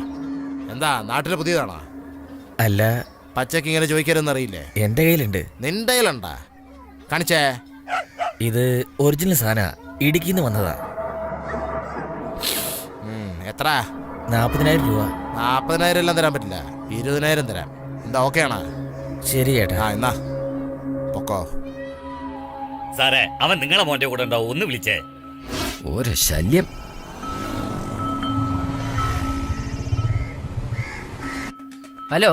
Speaker 5: എന്താ നാട്ടിലെ പുതിയതാണോ?
Speaker 3: അല്ല,
Speaker 5: പച്ചക്ക് ഇങ്ങനെ ചോദിക്കാനൊന്നും അറിയില്ലേ?
Speaker 3: എന്റെ കയ്യിലുണ്ട്.
Speaker 5: നിന്റെ കയ്യിലുണ്ടാ? കാണിച്ചേ.
Speaker 3: ഇത് ഒറിജിനൽ സാധന, ഇടുക്കിന്ന് വന്നതാ.
Speaker 5: എത്ര?
Speaker 3: 40,000 രൂപ.
Speaker 5: 40,000 എല്ലാം തരാൻ പറ്റില്ല, 20,000 തരാം. എന്താ ഓക്കെ ആണോ?
Speaker 3: ശരി ചേട്ടാ.
Speaker 5: ആ എന്നാ പൊക്കോ.
Speaker 4: സാറേ, അവൻ നിങ്ങളെ മോന്റെ കൂടെ ഉണ്ടാവും, ഒന്ന് വിളിച്ചേ.
Speaker 1: ഒരു ശല്യം. ഹലോ.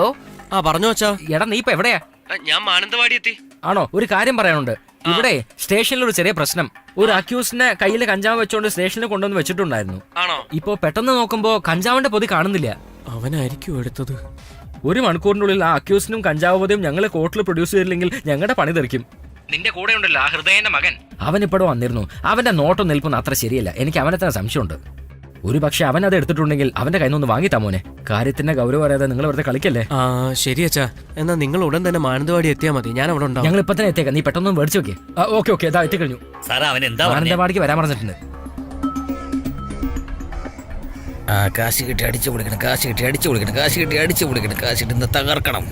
Speaker 6: ആ പറഞ്ഞോ അച്ഛാ.
Speaker 1: എടാ, നീ ഇപ്പൊ എവിടെയാ?
Speaker 6: ഞാൻ മാനന്തവാടി എത്തി.
Speaker 1: ആണോ? ഒരു കാര്യം പറയാനുണ്ട്. ഇവിടെ സ്റ്റേഷനിൽ ഒരു ചെറിയ പ്രശ്നം. ഒരു അക്യൂസിനെ കയ്യിൽ കഞ്ചാവ് വെച്ചോണ്ട് സ്റ്റേഷനിൽ കൊണ്ടുവന്ന് വെച്ചിട്ടുണ്ടായിരുന്നു.
Speaker 6: ആണോ?
Speaker 1: ഇപ്പൊ പെട്ടെന്ന് നോക്കുമ്പോ കഞ്ചാവിന്റെ പൊതി കാണുന്നില്ല.
Speaker 6: അവനായിരിക്കും എടുത്തത്.
Speaker 1: 1 മണിക്കൂറിനുള്ളിൽ ആ അക്യൂസിനും കഞ്ചാവ് പൊതിയും ഞങ്ങളെ കോർട്ടിൽ പ്രൊഡ്യൂസ് ചെയ്തില്ലെങ്കിൽ ഞങ്ങളുടെ പണി തെറിക്കും. നിന്റെ കൂടെ ഉണ്ടല്ലോ ആ ഹൃദയന്റെ മകൻ, അവൻ ഇപ്പോഴും വന്നിരുന്നു. അവന്റെ നോട്ടം നിൽക്കുന്ന അത്ര ശരിയല്ല. എനിക്ക് അവനെ തന്നെ സംശയമുണ്ട്. ഒരു പക്ഷെ അവൻ അത് എടുത്തിട്ടുണ്ടെങ്കിൽ അവന്റെ കയ്യിൽ നിന്ന് വാങ്ങിത്താ മോനെ. കാര്യത്തിന്റെ ഗൗരവം അറിയാതെ നിങ്ങൾ വെറുതെ കളിക്കല്ലേ.
Speaker 6: ആ ശരി അച്ഛാ, എന്നാ നിങ്ങൾ ഉടൻ തന്നെ മാനന്തവാടി എത്തിയാൽ മതി. ഞാൻ അവിടെ ഉണ്ടാവും.
Speaker 1: ഞങ്ങൾ ഇപ്പൊ തന്നെ എത്തിയേക്കാം. നീ പെട്ടെന്ന് മേടിച്ചു നോക്കിയേ. ഓക്കെ ഇതാ എത്തിക്കഴിഞ്ഞു.
Speaker 4: സാറേ, അവൻ എന്താ
Speaker 1: മാനന്തവാടിക്ക് വരാൻ പറഞ്ഞിട്ടുണ്ട്.
Speaker 3: ആ കാശ് കിട്ടി അടിച്ചു കൊടുക്കണം, കാശ് കിട്ടി അടിച്ചു കൊടുക്കണം, കാശ് കിട്ടി അടിച്ചു കൊടുക്കണം, കാശ് കിട്ടി ഇന്ന് തകർക്കണം.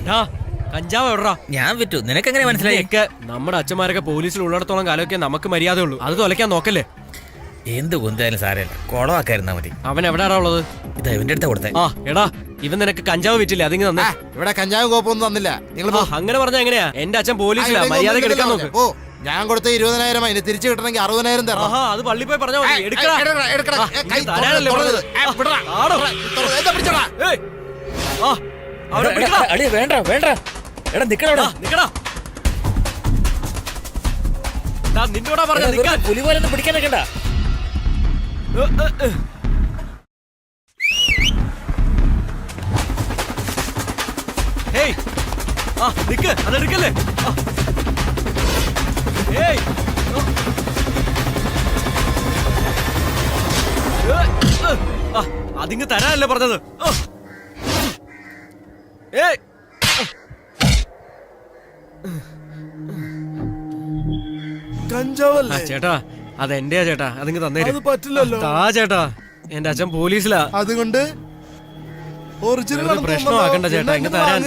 Speaker 6: കഞ്ചാവ് എവിടാ?
Speaker 3: ഞാൻ വിറ്റു. നിനക്കെങ്ങനെ മനസ്സിലായി?
Speaker 6: നമ്മുടെ അച്ഛന്മാരൊക്കെ പോലീസിൽ ഉള്ളിടത്തോളം കാലമൊക്കെ നമുക്ക് മര്യാദയുള്ളൂ. അത് തൊലയ്ക്കാൻ നോക്കല്ലേ.
Speaker 3: എന്ത് കൊന്തായാലും സാരമില്ല, കുളമാക്കായിരുന്നാ മതി.
Speaker 6: അവൻ എവിടെയാണോ ഉള്ളത്?
Speaker 3: ഇതാ ഇവന്റെ അടുത്ത കൊടുത്തേ.
Speaker 6: ആ എടാ, ഇവൻ നിനക്ക് കഞ്ചാവ് വിറ്റില്ലേ? അതിങ്ങ് തന്നെ.
Speaker 5: ഇവിടെ കഞ്ചാവ് കോപ്പൊന്നും തന്നില്ല. നിങ്ങൾ
Speaker 6: അങ്ങനെ പറഞ്ഞാ എങ്ങനെയാ? എന്റെ അച്ഛൻ പോലീസിലാ, മര്യാദ എടുക്കാൻ നോക്ക്.
Speaker 5: ഓ, ഞാൻ കൊടുത്ത 20,000 അതിന് തിരിച്ചു കിട്ടണമെങ്കിൽ 60,000 തരണം.
Speaker 6: ആഹാ, അത് പള്ളി പോയി പറഞ്ഞാ മതി. എടുക്കടാ.
Speaker 5: കൈ
Speaker 6: തരാനല്ലേ പറഞ്ഞത്? ആടോ. ഏയ്. ആ, അവനെ പിടിക്കടാ.
Speaker 3: അടിയ വേണ്ട വേണ്ട. എടാ നിക്കടാ,
Speaker 6: നിക്കടാ. നിന്നോടാ പറഞ്ഞ നിക്കാൻ.
Speaker 3: പുലി പോലെ പിടിക്കാൻ നിൽക്കണ്ട.
Speaker 6: ഹേയ്, ആ നിക്ക്, അതെടുക്കല്ലേ. ഹേയ്, അതിങ്ങ് തരാനല്ലേ പറഞ്ഞത്. ഏയ്,
Speaker 8: കഞ്ചാവല്ലേ?
Speaker 6: ചേട്ടാ, അതെന്റെയാ ചേട്ടാ. അതിങ്ങ് തന്നേരും.
Speaker 8: അത് പറ്റില്ലല്ലോ.
Speaker 6: താ ചേട്ടാ, എന്റെ അച്ഛൻ പോലീസിലാ.
Speaker 8: അതുകൊണ്ട് ഒറിജിനൽ
Speaker 6: പ്രശ്നമാക്കണ്ട ചേട്ടാ, ഇങ്ങ് തരാൻ.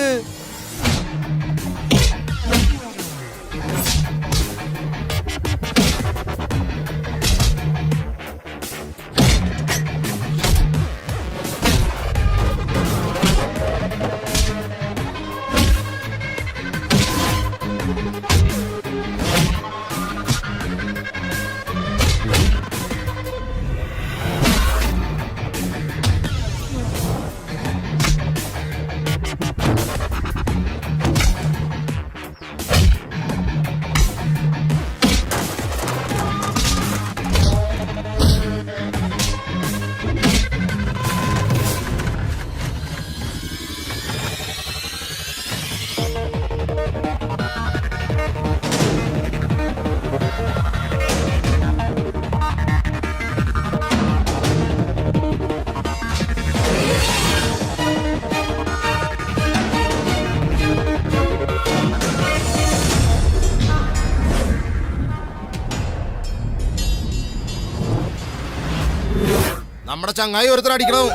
Speaker 8: നമ്മുടെ ചങ്ങായി ഒരുത്തർ അടിക്കണം.